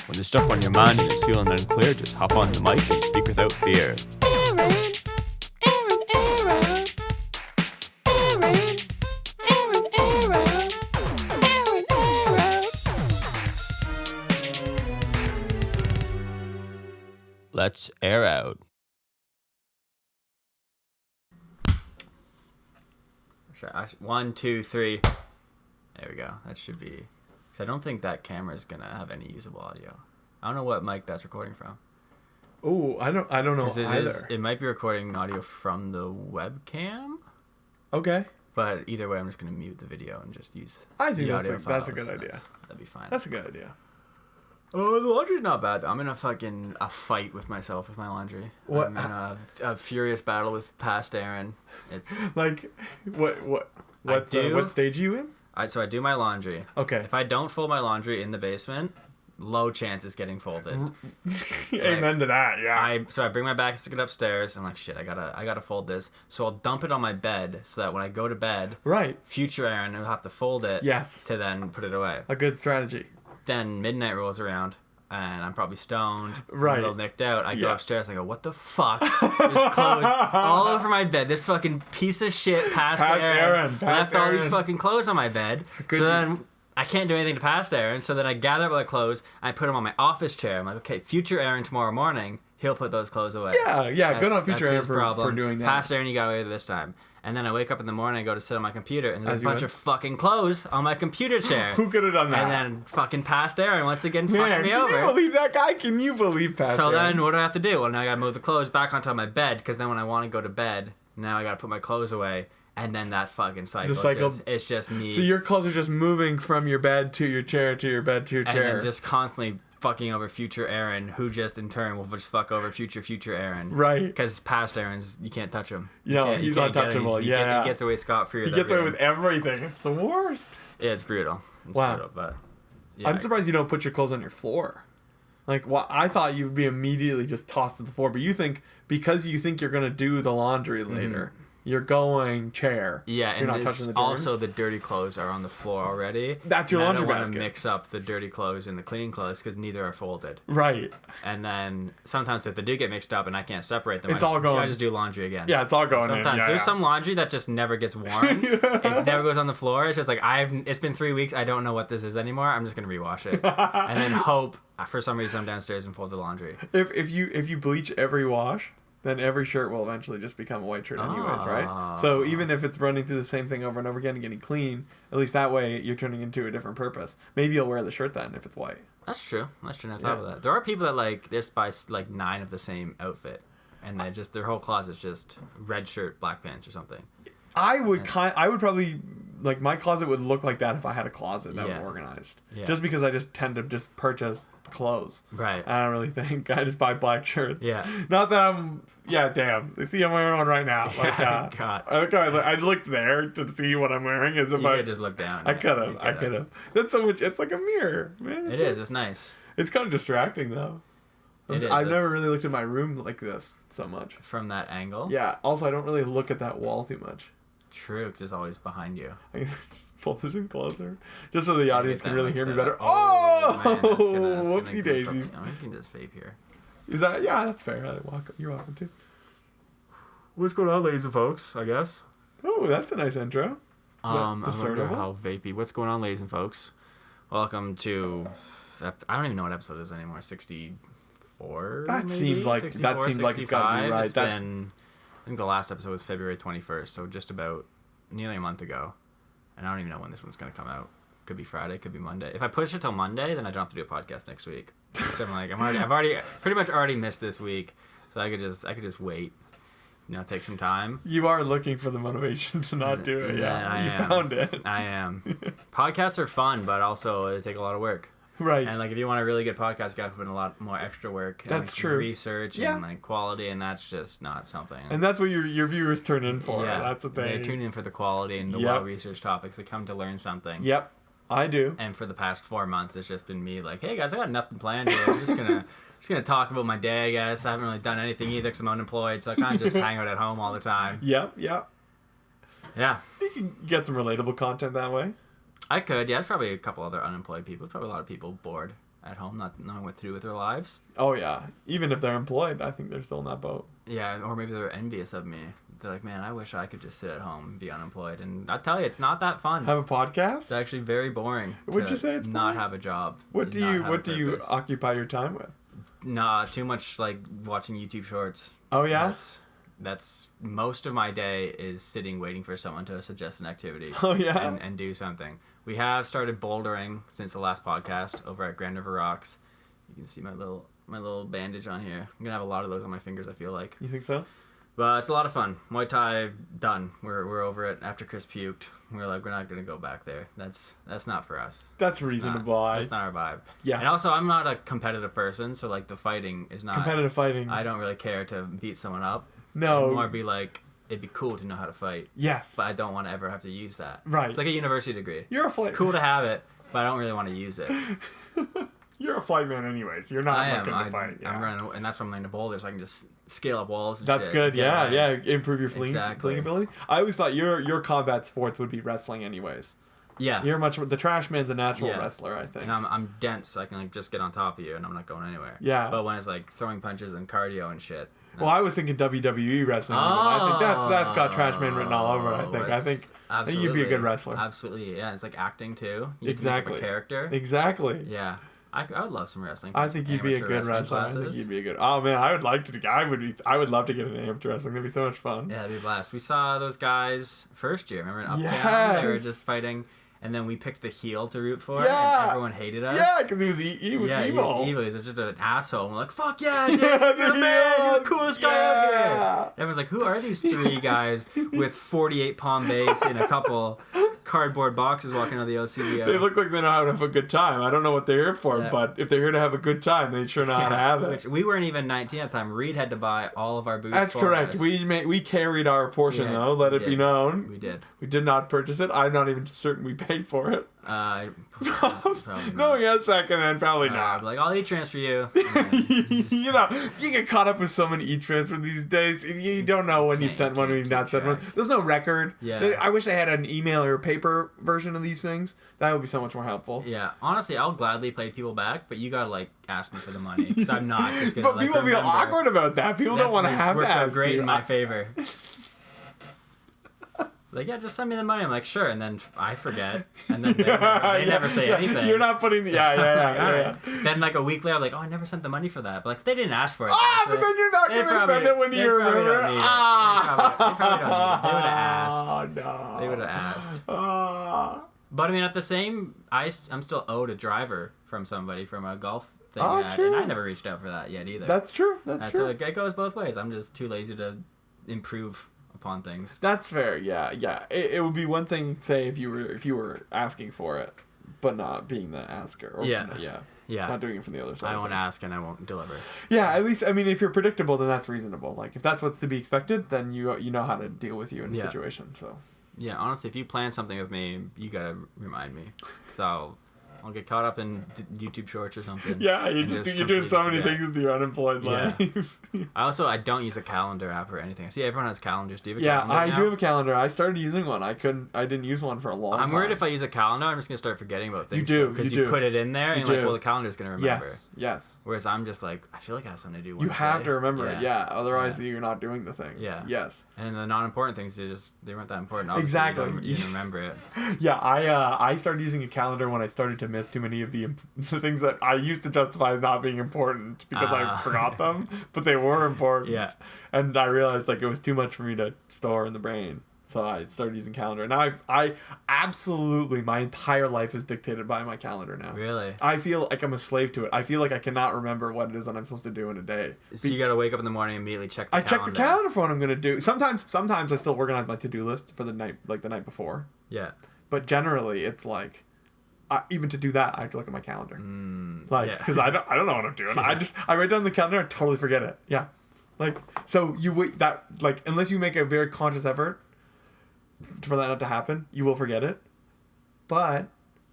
When there's stuff on your mind and you're feeling unclear, just hop on the mic and speak without fear. Let's air out. One, two, three. There we go. That should be. Because I don't think that camera is gonna have any usable audio. I don't know what mic that's recording from. Oh, I don't know either. It might be recording audio from the webcam. Okay. But either way, I'm just gonna mute the video and just use. I think that's a good idea. That'd be fine. That's a good idea. Oh, the laundry's not bad. I'm in a fight with myself with my laundry. What? I'm in a furious battle with past Aaron. It's like, what stage are you in? So I do my laundry. Okay. If I don't fold my laundry in the basement, low chance it's getting folded. Amen to that. Yeah. So I bring my basket upstairs. I'm like, shit, I gotta fold this. So I'll dump it on my bed so that when I go to bed, right, future Aaron will have to fold it. Yes. To then put it away. A good strategy. Then midnight rolls around, and I'm probably stoned, right, a little nicked out. I go upstairs, and I go, what the fuck? There's clothes all over my bed. This fucking piece of shit past Aaron left all these fucking clothes on my bed. Then I can't do anything to past Aaron, so then I gather up my clothes, and I put them on my office chair. I'm like, okay, future Aaron tomorrow morning, he'll put those clothes away. Yeah, good on future Aaron for doing that. Past Aaron, you got away with it this time. And then I wake up in the morning, I go to sit on my computer, and there's a bunch of fucking clothes on my computer chair. Who could have done that? And then fucking past Aaron once again fucked me over. Can you believe that guy? Can you believe past Aaron? So then what do I have to do? Well, now I gotta move the clothes back onto my bed, because then when I want to go to bed, now I gotta put my clothes away. And then that fucking cycle. It's just me. So your clothes are just moving from your bed to your chair to your bed to your chair. And then just constantly fucking over future Aaron, who just in turn will just fuck over future Aaron. Right. Because past Aaron's, you can't touch him. No, he's untouchable. He gets away scot-free. He gets away with everything. It's the worst. Yeah, it's brutal. Wow. But yeah. I'm surprised you don't put your clothes on your floor. Like, I thought you would be immediately just tossed to the floor, but you think, because you think you're going to do the laundry later, you're going chair. Yeah, so you're and not touching the also the dirty clothes are on the floor already. That's your laundry basket. I don't want to mix up the dirty clothes and the clean clothes because neither are folded. Right. And then sometimes if they do get mixed up and I can't separate them, I just do laundry again. Yeah, it's all going sometimes in. There's some laundry that just never gets worn. It never goes on the floor. It's just like, it's been 3 weeks. I don't know what this is anymore. I'm just going to rewash it. And then hope for some reason I'm downstairs and fold the laundry. If you bleach every wash, then every shirt will eventually just become a white shirt anyways, right? So even if it's running through the same thing over and over again and getting clean, at least that way you're turning into a different purpose. Maybe you'll wear the shirt then if it's white. That's true. I thought of that. There are people that just buy 9 of the same outfit, and they just their whole closet's just red shirt, black pants, or something. I would probably, like, my closet would look like that if I had a closet that was organized. Yeah. Just because I just tend to just purchase clothes. Right. I don't really think. I just buy black shirts. Yeah. Not that I'm... Yeah, damn. You see, I'm wearing one right now. Like, God. I looked there to see what I'm wearing as if you could just look down. I could have. That's so much... It's like a mirror, man. It is. It's nice. It's kind of distracting, though. It is. I've never really looked at my room like this so much. From that angle? Yeah. Also, I don't really look at that wall too much. True, because it's always behind you. I can just pull this in closer, just so the audience can really hear me better. Oh, man, whoopsie daisies! You can just vape here. Is that? Yeah, that's fair. You're welcome to. What's going on, ladies and folks? I guess. Oh, that's a nice intro. I wonder how vapey. What's going on, ladies and folks? Welcome to. I don't even know what episode it is anymore. 64. That maybe? seems like 64, that seems like it's got to be right. It's been. I think the last episode was February 21st, so just about nearly a month ago. And I don't even know when this one's going to come out. Could be Friday, could be Monday. If I push it till Monday, then I don't have to do a podcast next week. So I've already pretty much missed this week, so I could just wait. Take some time. You are looking for the motivation to not do it. Yeah, you found it. I am. Podcasts are fun, but also they take a lot of work. Right. And if you want a really good podcast, you got to put in a lot more extra work. That's and, true. Research and quality, and that's just not something. And that's what your viewers turn in for. Yeah. That's the thing. They tune in for the quality and the well-researched topics. They come to learn something. Yep, I do. And for the past 4 months, it's just been me like, hey guys, I got nothing planned here. I'm just gonna talk about my day. I guess I haven't really done anything either because I'm unemployed, so I kind of just hang out at home all the time. Yep. Yeah. You can get some relatable content that way. I could. Yeah, there's probably a couple other unemployed people. There's probably a lot of people bored. at home, not knowing what to do with their lives. Oh yeah, even if they're employed, I think they're still in that boat. Yeah, or maybe they're envious of me. They're like, man, I wish I could just sit at home and be unemployed. And I tell you, it's not that fun. Have a podcast? It's actually very boring. Would you say it's not boring? have a job? What do you occupy your time with? Nah, too much like watching YouTube shorts. Oh yeah. That's most of my day is sitting waiting for someone to suggest an activity. Oh yeah. And do something. We have started bouldering since the last podcast over at Grand River Rocks. You can see my little bandage on here. I'm gonna have a lot of those on my fingers, I feel like. You think so? But it's a lot of fun. Muay Thai done. We're over it after Chris puked. We're like, we're not gonna go back there. That's not for us. That's reasonable. That's not our vibe. Yeah. And also, I'm not a competitive person, so like the fighting is not competitive fighting. I don't really care to beat someone up. No. I'd more be like, it'd be cool to know how to fight. Yes. But I don't want to ever have to use that. Right. It's like a university degree. You're a fight. It's cool to have it, but I don't really want to use it. You're a flight man anyways. You're not looking to fight. Yeah. I'm running, and that's why I'm learning to boulder, so I can just scale up walls and That's shit. good. Yeah. Improve your fleeing Exactly. ability. I always thought your combat sports would be wrestling anyways. Yeah. You're the trash man's a natural wrestler, I think. And I'm dense, so I can like just get on top of you, and I'm not going anywhere. Yeah. But when it's like throwing punches and cardio and shit. Well, I was thinking WWE wrestling. I think that's got trash man written all over it. I think you'd be a good wrestler. Absolutely, yeah. It's like acting too. You Exactly. Can make up a character. Exactly. Yeah. I would love some wrestling. I think you'd be a good wrestler. I think you'd be a good. Oh man, I would like to. I would love to get into amateur wrestling. That'd be so much fun. Yeah, that'd be a blast. We saw those guys first year. Remember in Uptown? Yes. They were just fighting, and then we picked the heel to root for, Yeah. and everyone hated us. Yeah, because he was evil. He was evil. He was just an asshole. And we're like, fuck yeah, dude, Yeah, you're the man. You're the coolest guy out Yeah. here. Everyone's like, who are these three guys with 48 palm base and a couple cardboard boxes walking on the LCBO? They look like they know how to have a good time. I don't know what they're here for, but if they're here to have a good time, they sure know how to have it. Which we weren't even 19 at the time. Reed had to buy all of our booze. That's for correct. us. We carried our portion though. Let it be known. We did. We did not purchase it. I'm not even certain we paid for it. Probably No, not. yes, back and then probably I'd not. be like, I'll e-transfer you. You know, you get caught up with so many e-transfer these days. You don't know when you've sent one, when you've not sent one. There's no record. Yeah. I wish I had an email or a paper version of these things. That would be so much more helpful. Yeah, honestly, I'll gladly pay people back, but you gotta like ask me for the money because I'm not just gonna. But like, people feel remember. awkward about that. People don't want to have works to out ask great you. in my favor. Like, yeah, just send me the money. I'm like, sure, and then I forget, and then they never say anything. You're not putting the yeah. Then like a week later, I'm like, oh, I never sent the money for that. But like, they didn't ask for it. But then you're not going to send it when you remember. They probably don't need it. They would have asked. Oh no. They would have asked. Oh. But I mean, at the same, I'm still owed a driver from somebody from a golf thing we had, true. and I never reached out for that yet either. That's true. That's true. So it goes both ways. I'm just too lazy to improve upon things. That's fair. Yeah. It would be one thing, say, if you were asking for it, but not being the asker. Or Yeah. Not doing it from the other side. I won't ask and I won't deliver. Yeah, at least, I mean, if you're predictable, then that's reasonable. Like, if that's what's to be expected, then you know how to deal with you in a situation. So. Yeah, honestly, if you plan something with me, you gotta remind me, so I'll get caught up in YouTube shorts or something. Yeah, you're doing so many things with your unemployed life. I don't use a calendar app or anything. I see everyone has calendars. Do you have a calendar I now? do have a calendar. I started using one. I didn't use one for a long time. I'm worried if I use a calendar, I'm just gonna start forgetting about things. You do, because you you do. put it in there and like, well, the calendar's gonna remember. Yes. Whereas I'm just like, I feel like I have something to do. You have to remember it. Yeah. Otherwise, Yeah. you're not doing the thing. Yeah. Yes. And the non-important things, they weren't that important. Obviously, Exactly. You don't remember it. Yeah, I started using a calendar when I started to miss too many of the things that I used to justify as not being important because I forgot them, but they were important. Yeah. And I realized like it was too much for me to store in the brain. So I started using calendar. And now I absolutely, my entire life is dictated by my calendar now. Really? I feel like I'm a slave to it. I feel like I cannot remember what it is that I'm supposed to do in a day. So you gotta wake up in the morning and immediately check the calendar. I check the calendar for what I'm going to do. Sometimes I still organize my to-do list for the night, like the night before. Yeah. But generally, it's like, even to do that, I have to look at my calendar. Because I don't know what I'm doing. Yeah. I write down the calendar, I totally forget it. Yeah. Like, so you wait that, like, unless you make a very conscious effort for that not to happen, you will forget it. But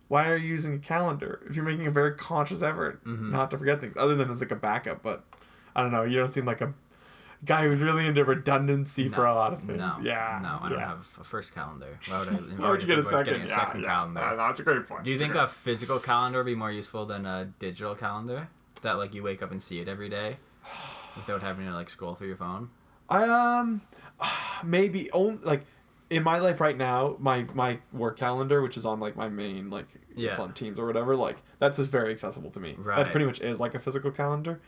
why are you using a calendar if you're making a very conscious effort not to forget things, other than as like a backup? But I don't know. You don't seem like Guy who's really into redundancy for a lot of things. No, yeah. No, I don't have a first calendar. Why would I? Why would you get a second? Getting a second calendar. That's a great point. Do you think a physical calendar would be more useful than a digital calendar? That like you wake up and see it every day, without having to like scroll through your phone. Maybe only like in my life right now, my work calendar, which is on like my main like it's on Teams or whatever, like that's just very accessible to me. Right. That pretty much is like a physical calendar.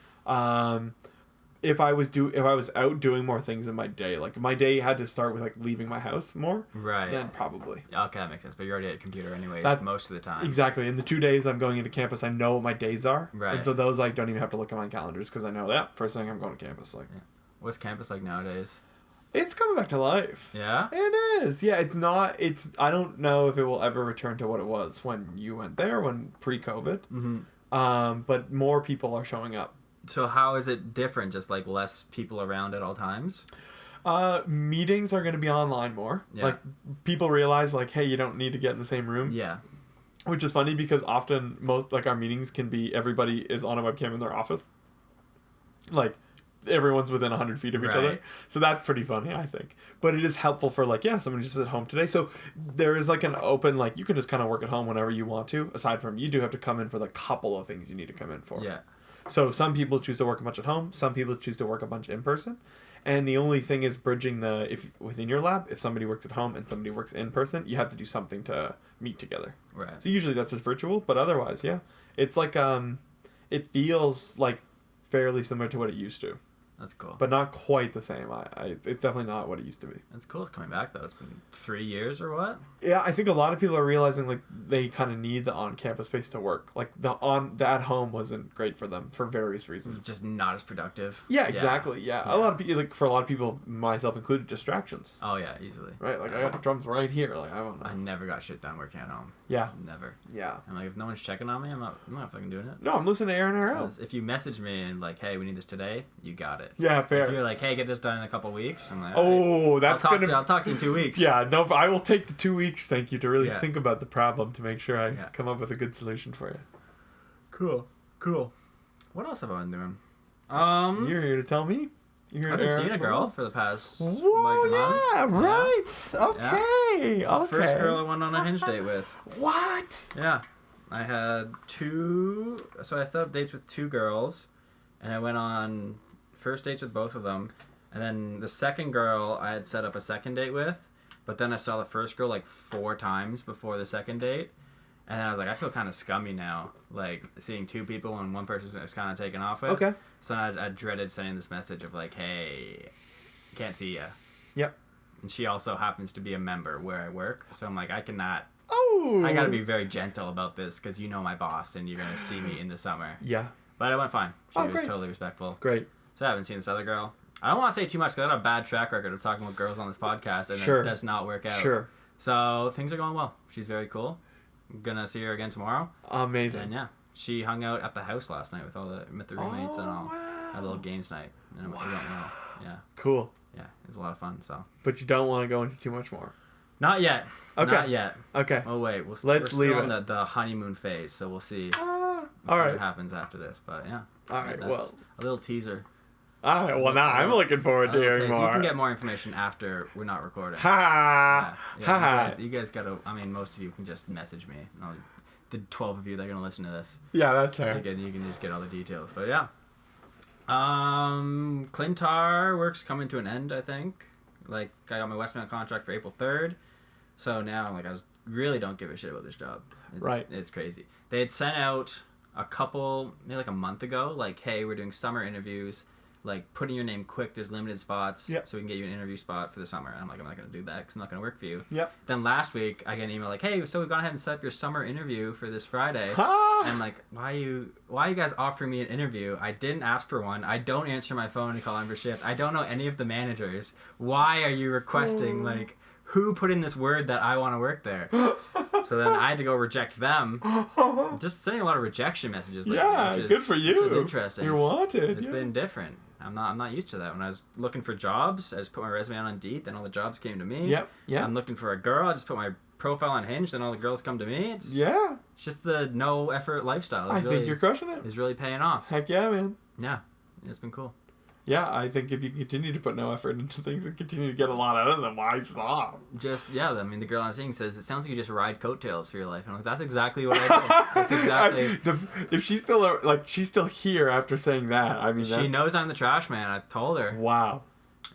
If I was out doing more things in my day, like my day had to start with like leaving my house more, right? Then probably. Okay, that makes sense. But you're already at a computer anyway. That's most of the time. Exactly. In the 2 days I'm going into campus, I know what my days are, right? And so those I don't even have to look at my calendars because I know that first thing I'm going to campus. Like, what's campus like nowadays? It's coming back to life. Yeah? It is. Yeah, it's not... I don't know if it will ever return to what it was when you went there, when pre-COVID. Mm-hmm. But more people are showing up. So how is it different? Just like less people around at all times? Meetings are going to be online more. Yeah. Like, people realize, like, hey, you don't need to get in the same room. Yeah. Which is funny because often most, like, our meetings can be everybody is on a webcam in their office. Like... everyone's within 100 feet of each other, so that's pretty funny, I think. But it is helpful for like somebody just at home today, so there is like an open, like you can just kind of work at home whenever you want to, aside from you do have to come in for the couple of things you need to come in for. So some people choose to work a bunch at home, some people choose to work a bunch in person, and the only thing is bridging if within your lab, if somebody works at home and somebody works in person, you have to do something to meet together. So usually that's just virtual, but otherwise it's like it feels like fairly similar to what it used to. That's cool. But not quite the same. It's definitely not what it used to be. That's cool. It's coming back, though. It's been 3 years or what? Yeah, I think a lot of people are realizing, like, they kind of need the on-campus space to work. Like, the at-home wasn't great for them for various reasons. It's just not as productive. Yeah, exactly. Yeah. A lot of people, like, for a lot of people, myself included, distractions. Oh, yeah, easily. Right? Like, I got the drums right here. Like, I don't know. I never got shit done working at home. Yeah. Never. Yeah. I'm like, if no one's checking on me, I'm not fucking doing it. No, I'm listening to Aaron Harrell. If you message me and, like, hey, we need this today, you got it. Yeah, fair. If you're like, hey, get this done in a couple weeks, I'm like, oh, that's I'll talk to you in 2 weeks. Yeah, no, I will take the 2 weeks, thank you, to really think about the problem to make sure I come up with a good solution for you. Cool. What else have I been doing? You're here to tell me? I've been seeing a girl for the past month. Right. Okay. It's the first girl I went on a Hinge date with. What? Yeah. I had so I set up dates with 2 girls, and I went on first dates with both of them, and then the second girl I had set up a second date with, but then I saw the first girl like 4 times before the second date, and then I was like, I feel kind of scummy now, like seeing 2 people and one person is kind of taken off with. Okay. So I dreaded sending this message of like, hey, can't see ya. Yep. And she also happens to be a member where I work, so I'm like, I cannot. Oh. I gotta be very gentle about this because you know my boss and you're gonna see me in the summer. Yeah. But it went fine. She was great. totally respectful. Great. So I haven't seen this other girl. I don't want to say too much because I got a bad track record of talking with girls on this podcast and it does not work out. Sure. So things are going well. She's very cool. I'm gonna see her again tomorrow. Amazing. And yeah, she hung out at the house last night with met the roommates and all. Wow. Had a little games night. And it went well. Yeah. Cool. Yeah, it was a lot of fun. So. But you don't want to go into too much more. Not yet. Okay. Not yet. Okay. Oh wait, we're leave still it. in the honeymoon phase, so we'll see. All See right. what happens after this, but yeah. All right. That's Well. a little teaser. All right. Well, now I'm looking forward to hearing more. You can get more information after we're not recording. Ha ha. You guys gotta. I mean, most of you can just message me. The 12 of you that are gonna listen to this. Yeah, that's fair. You can just get all the details. But yeah. Clintar work's coming to an end, I think. Like, I got my Westman contract for April 3rd. So now, like, really don't give a shit about this job. It's crazy. They had sent out a couple, maybe like a month ago, like, hey, we're doing summer interviews. Like, put in your name quick. There's limited spots. So we can get you an interview spot for the summer. And I'm like, I'm not going to do that because I'm not going to work for you. Then last week, I get an email like, hey, so we've gone ahead and set up your summer interview for this Friday. And I'm like, why are you guys offering me an interview? I didn't ask for one. I don't answer my phone to call in for shift. I don't know any of the managers. Why are you requesting, like, who put in this word that I want to work there? So then I had to go reject them. Just sending a lot of rejection messages. Lately, good for you. Which is interesting. You're wanted. It's been different. I'm not used to that. When I was looking for jobs, I just put my resume on Indeed, then all the jobs came to me. I'm looking for a girl, I just put my profile on Hinge, then all the girls come to me. It's just the no effort lifestyle. I think you're crushing it. It's really paying off. Heck yeah, man. Yeah, it's been cool. Yeah, I think if you continue to put no effort into things and continue to get a lot out of them, why stop? I mean, the girl I'm seeing says, it sounds like you just ride coattails for your life. And I'm like, that's exactly what I do. That's exactly... If she's still, she's still here after saying that, I mean, She knows I'm the trash man. I told her. Wow.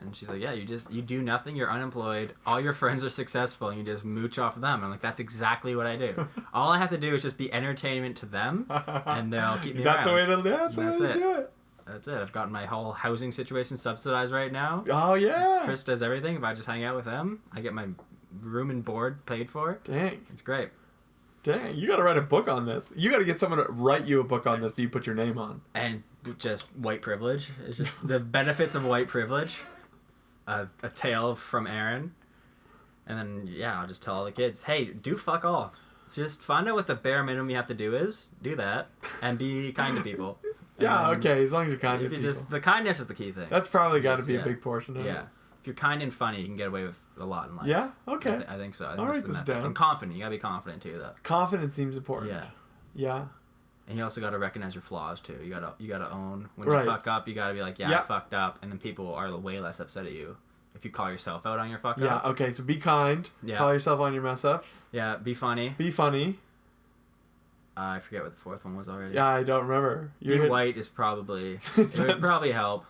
And she's like, yeah, you do nothing, you're unemployed, all your friends are successful, and you just mooch off of them. And I'm like, that's exactly what I do. All I have to do is just be entertainment to them, and they'll keep me That's around. That's the way to do it. That's it. I've gotten my whole housing situation subsidized right now. Oh, yeah. Chris does everything. If I just hang out with them, I get my room and board paid for. Dang. It's great. Dang, you got to write a book on this. You got to get someone to write you a book on this that you put your name on. And just white privilege. It's just the benefits of white privilege. A tale from Aaron. And then, yeah, I'll just tell all the kids, hey, do fuck all. Just find out what the bare minimum you have to do is. Do that. And be kind to people. Yeah, okay, as long as you're kind to people. The kindness is the key thing. That's probably got to be a big portion of it. Yeah. If you're kind and funny, you can get away with a lot in life. Yeah? Okay. I think so. I'll write this down. And confident. You gotta be confident too, though. Confidence seems important. Yeah. Yeah. And you also gotta recognize your flaws too. You gotta own when Right. you fuck up. You gotta be like, I fucked up, and then people are way less upset at you if you call yourself out on your fuck up. Yeah. Okay. So be kind. Yeah. Call yourself on your mess ups. Yeah. Be funny. Be funny. I forget what the fourth one was already. Yeah, I don't remember. Being white is probably it would probably help.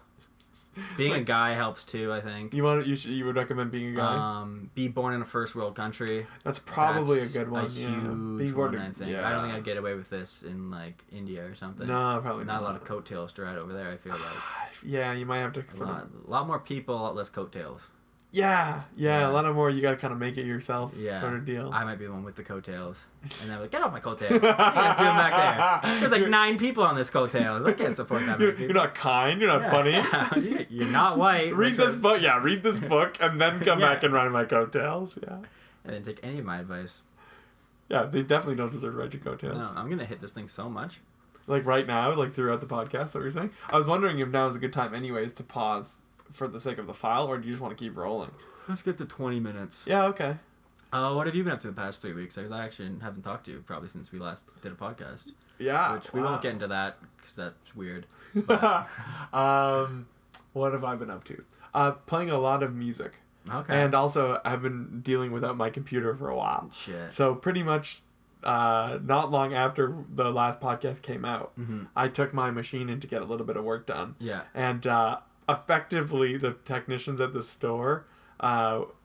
Being a guy helps too, I think. You would recommend being a guy? Be born in a first world country. That's probably a good one. A huge one, I think. Yeah. I don't think I'd get away with this in like India or something. No, probably not. Not a lot of coattails to ride over there, I feel like. Yeah, you might have to a lot more people, a lot less coattails. Yeah, a lot of more. You got to kind of make it yourself, sort of deal. I might be the one with the coattails, and they're like, "Get off my coattails! What are you guys doing back there? There's like 9 people on this coattails. I can't support that many people. You're not kind. You're not funny. You're not white. Read this book. Yeah, read this book, and then come back and ride my coattails. Yeah. And then take any of my advice. Yeah, they definitely don't deserve to ride your coattails. No, I'm gonna hit this thing so much. Like right now, like throughout the podcast, what you're saying. I was wondering if now is a good time, anyways, to pause for the sake of the file, or do you just want to keep rolling? Let's get to 20 minutes. Yeah, okay. What have you been up to the past 3 weeks? Because I actually haven't talked to you probably since we last did a podcast. Yeah. Which we won't get into that because that's weird. What have I been up to? Playing a lot of music. Okay. And also, I've been dealing without my computer for a while. Shit. So pretty much not long after the last podcast came out, I took my machine in to get a little bit of work done. Yeah. And effectively, the technicians at the store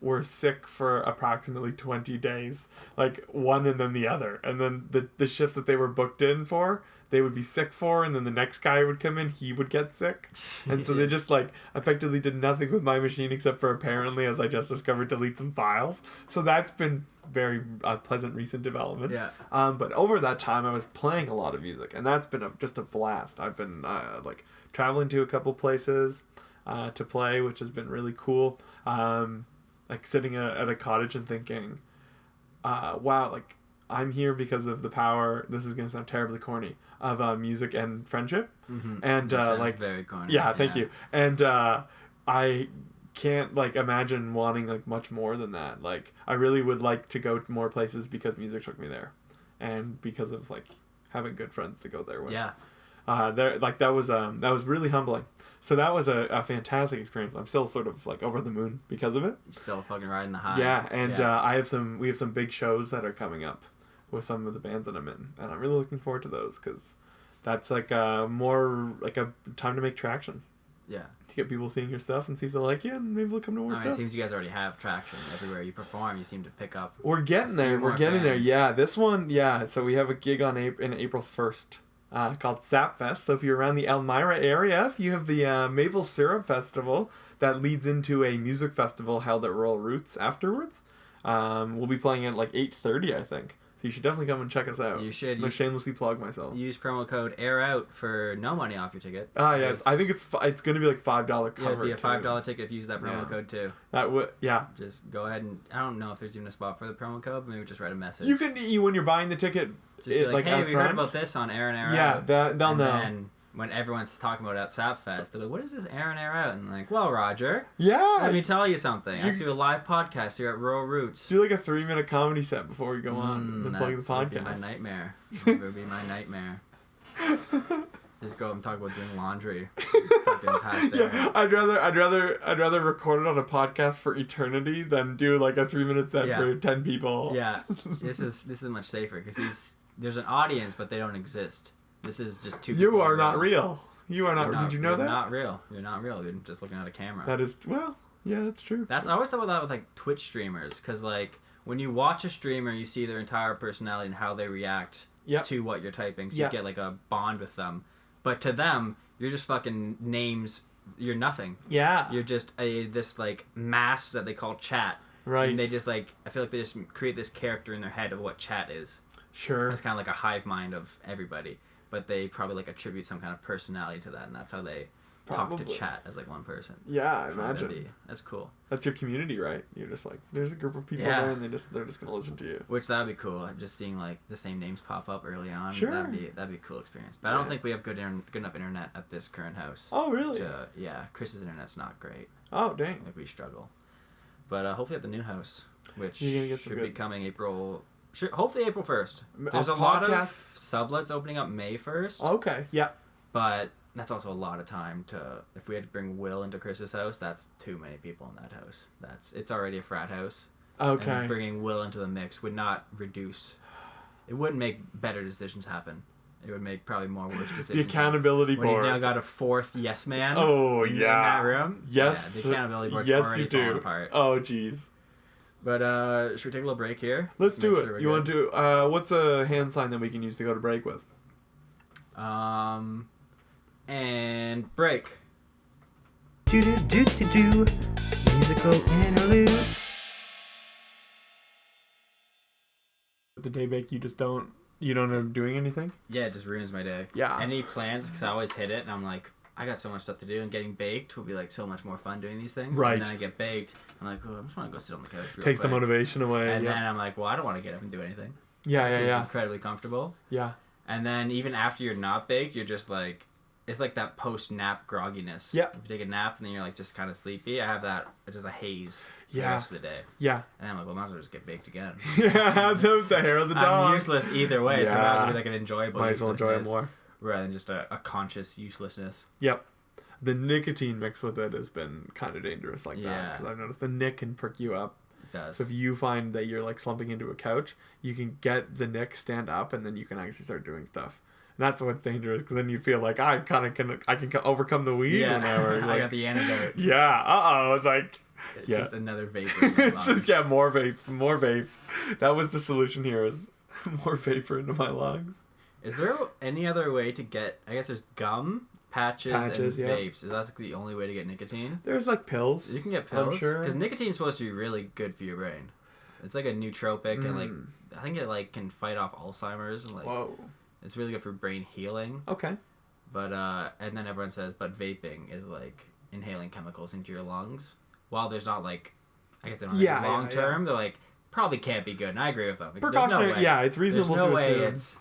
were sick for approximately 20 days, like one and then the other. And then the shifts that they were booked in for, they would be sick for, and then the next guy would come in, he would get sick. And so they just like effectively did nothing with my machine except for apparently, as I just discovered, delete some files. So that's been very pleasant recent development. Yeah. But over that time, I was playing a lot of music, and that's been just a blast. I've been like traveling to a couple places to play, which has been really cool. Like sitting at a cottage and thinking, wow, like I'm here because of the power, this is going to sound terribly corny, of music and friendship. And like very corny. Yeah, thank you. And I can't like imagine wanting like much more than that. Like I really would like to go to more places because music took me there, and because of like having good friends to go there with. Yeah. That was really humbling. So that was a fantastic experience. I'm still sort of like over the moon because of it. Still fucking riding the high. Yeah, and we have some big shows that are coming up with some of the bands that I'm in, and I'm really looking forward to those because that's like more like a time to make traction. Yeah. To get people seeing your stuff and see if they like you, and maybe they'll come to more stuff. It seems you guys already have traction everywhere you perform. You seem to pick up. We're getting there. We're getting there. Yeah, this one. Yeah, so we have a gig on April 1st. Called Sapfest. So if you're around the Elmira area, if you have the Maple Syrup Festival that leads into a music festival held at Rural Roots afterwards, we'll be playing at like 8:30, I think. So you should definitely come and check us out. You should. I'm gonna shamelessly plug myself. Use promo code AIROUT for no money off your ticket. Yeah. I think it's gonna be like $5 cover. Yeah, it'd be a $5 ticket if you use that promo code too. That would Just go ahead and I don't know if there's even a spot for the promo code, but maybe just write a message. You can when you're buying the ticket. Just be like, hey, we heard about this on Air and Air Out. Yeah, they'll know. And when everyone's talking about it at Sapfest, they're like, what is this Air and Air Out? And like, well, Roger. Yeah. Let me tell you something. I do a live podcast here at Rural Roots. Do like a 3-minute comedy set before we go on and then plug the podcast. That would be my nightmare. It would be my nightmare. Just go and talk about doing laundry. Fucking past Yeah, air. I'd rather record it on a podcast for eternity than do like a 3-minute set for 10 people. Yeah, this is much safer because there's an audience, but they don't exist. This is just two. You people are in not rows. real. You are not. Did you know you're that? Not real. You're not real. You're just looking at a camera. That is yeah, that's true. I always thought about that with like Twitch streamers, because like when you watch a streamer, you see their entire personality and how they react to what you're typing, so you get like a bond with them. But to them, you're just fucking names. You're nothing. Yeah. You're just this like mass that they call chat. Right. And they just like, I feel like they just create this character in their head of what chat is. Sure. It's kind of like a hive mind of everybody, but they probably like attribute some kind of personality to that, and that's how they talk to chat as like one person. Yeah, I imagine. That's cool. That's your community, right? You're just like, there's a group of people there, and they're just gonna listen to you. Which that'd be cool. Just seeing like the same names pop up early on. Sure. That'd be a cool experience. But I don't think we have good enough internet at this current house. Oh really? Chris's internet's not great. Oh dang. Like we struggle. But hopefully at the new house, which should be coming hopefully April 1st. There's a lot of sublets opening up May 1st. Okay. Yeah. But that's also a lot of time if we had to bring Will into Chris's house, that's too many people in that house. It's already a frat house. Okay. And bringing Will into the mix would not reduce. It wouldn't make better decisions happen. It would make probably more worse decisions. The accountability board. When you now got a fourth yes man. Oh in that room. Yes. Yeah, the accountability board's already falling apart. Oh jeez. But should we take a little break here? Let's do it. You want to do? What's a hand sign that we can use to go to break with? And break. Musical interlude. The day bake, you don't end up doing anything? Yeah, it just ruins my day. Yeah. Any plans, because I always hit it, and I'm like, I got so much stuff to do, and getting baked will be like so much more fun doing these things. Right. And then I get baked, I'm like, oh, I just want to go sit on the couch real Takes quick. the motivation away. And then I'm like, well, I don't want to get up and do anything. Yeah. Incredibly comfortable. Yeah. And then even after you're not baked, you're just like, it's like that post-nap grogginess. Yeah. If you take a nap and then you're like just kind of sleepy, I have that, it's just a haze for the rest of the day. Yeah. And I'm like, well, might as well just get baked again. Yeah, the hair of the dog. I'm useless either way, so it might as well be like an enjoyable Might as well enjoy it more. rather than just a conscious uselessness. Yep. The nicotine mixed with it has been kind of dangerous like that. Because I've noticed the nic can perk you up. It does. So if you find that you're like slumping into a couch, you can get the nic stand up and then you can actually start doing stuff. And that's what's dangerous, because then you feel like I can overcome the weed whenever. Like, I got the antidote. Yeah. It's like It's just another vapor. In my it's just lungs. more vape. That was the solution here, is more vapor into my lungs. Is there any other way to get? I guess there's gum, patches and vapes. So that's like the only way to get nicotine. There's like pills. You can get pills. I'm sure. Because nicotine is supposed to be really good for your brain. It's like a nootropic, and like I think it like can fight off Alzheimer's, and like Whoa. it's really good for brain healing. Okay. But and then everyone says, but vaping is like inhaling chemicals into your lungs. While there's not like, I guess they don't have long term. They're like probably can't be good, and I agree with them. Precautionary. No yeah, it's reasonable there's no to way assume.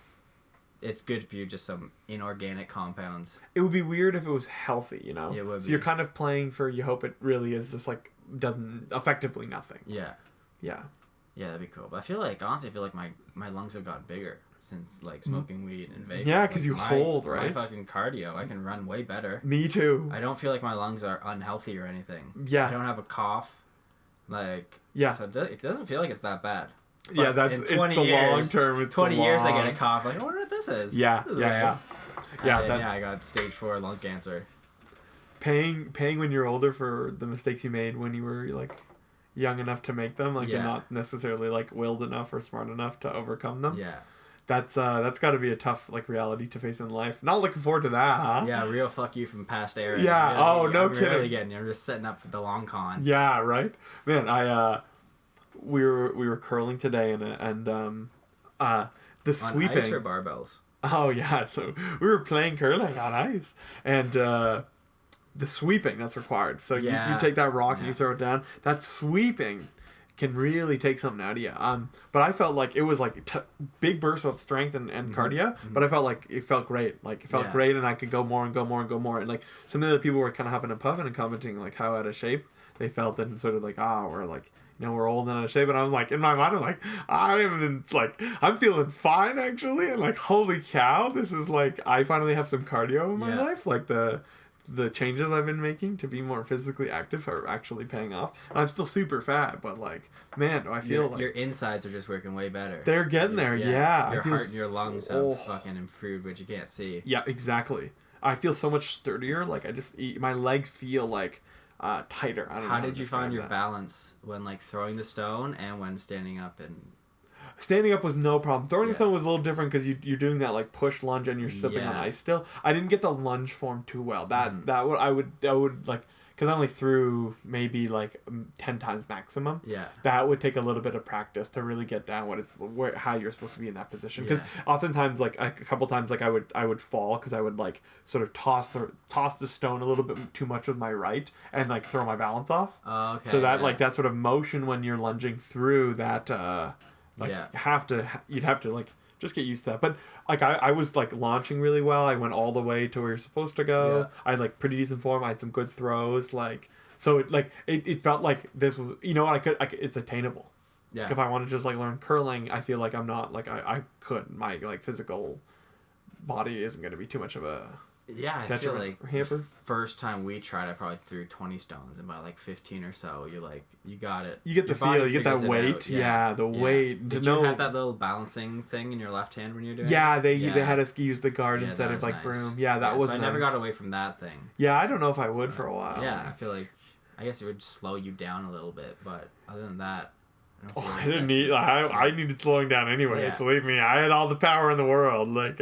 it's good for you, just some inorganic compounds. It would be weird if it was healthy, you know? Yeah, it would so be. you're kind of playing for, you hope it really is just like, doesn't, effectively nothing. Yeah. Yeah. Yeah, that'd be cool. But honestly, I feel like my lungs have gotten bigger since like smoking weed and vaping. Yeah, because you My hold, right? My fucking cardio, I can run way better. Me too. I don't feel like my lungs are unhealthy or anything. Yeah. I don't have a cough. Like, yeah. So it doesn't feel like it's that bad. Yeah, it's the long term. It's 20 years I get a cough. Like, I wonder what this is. Yeah, This is yeah. I got stage 4 lung cancer. Paying when you're older for the mistakes you made when you were like young enough to make them, like, and not necessarily like willed enough or smart enough to overcome them. Yeah. That's got to be a tough like reality to face in life. Not looking forward to that. Huh? Yeah, real fuck you from past era. Yeah. Really, no I'm kidding. Really getting you. I'm just setting up for the long con. Yeah. Right. Man, we were curling today and the sweeping. On ice or barbells? Oh yeah. So we were playing curling on ice, and the sweeping that's required. So you take that rock and you throw it down. That sweeping can really take something out of you. But I felt like it was like big bursts of strength and cardio, but I felt like it felt great. Like it felt great, and I could go more and go more and go more. And like some of the people were kind of huffing and puffing and commenting like how out of shape they felt, and sort of like or like we're old and out of shape. And I'm like, in my mind, I'm like, I'm feeling fine actually. And like, holy cow, this is like, I finally have some cardio in my life. Like the changes I've been making to be more physically active are actually paying off. I'm still super fat, but like, man, do I feel like your insides are just working way better. They're getting there. Yeah. Your heart and your lungs have fucking improved, but you can't see. Yeah, exactly. I feel so much sturdier. Like my legs feel like tighter. I don't know. How did you find your balance when like throwing the stone and when standing up and? Standing up was no problem. Throwing the stone was a little different because you're doing that like push lunge and you're slipping on ice still. I didn't get the lunge form too well. I would like, because I only threw maybe like 10 times maximum. Yeah. That would take a little bit of practice to really get down how you're supposed to be in that position. Because oftentimes, like a couple times, like I would fall because I would like sort of toss the stone a little bit too much with my right and like throw my balance off. Oh, okay. So that like that sort of motion when you're lunging through that. You'd have to like just get used to that. But like I was like launching really well. I went all the way to where you're supposed to go. Yeah. I had like pretty decent form. I had some good throws. Like so it felt like this was, you know, I could it's attainable. Yeah. Like if I want to just like learn curling, I feel like I'm not like I could. My like physical body isn't going to be too much of a I feel like first time we tried, I probably threw 20 stones, and by like 15 or so, you're like, you got it. You get the feel, you get that weight. Weight. Did you have that little balancing thing in your left hand when you're doing it? They had us use the guard instead of like nice. Broom. Yeah, that was so I never got away from that thing. Yeah, I don't know if I would for a while. Yeah, I feel like, I guess it would slow you down a little bit, but other than that, I didn't need. I needed slowing down anyway. Yeah. Believe me, I had all the power in the world. Like,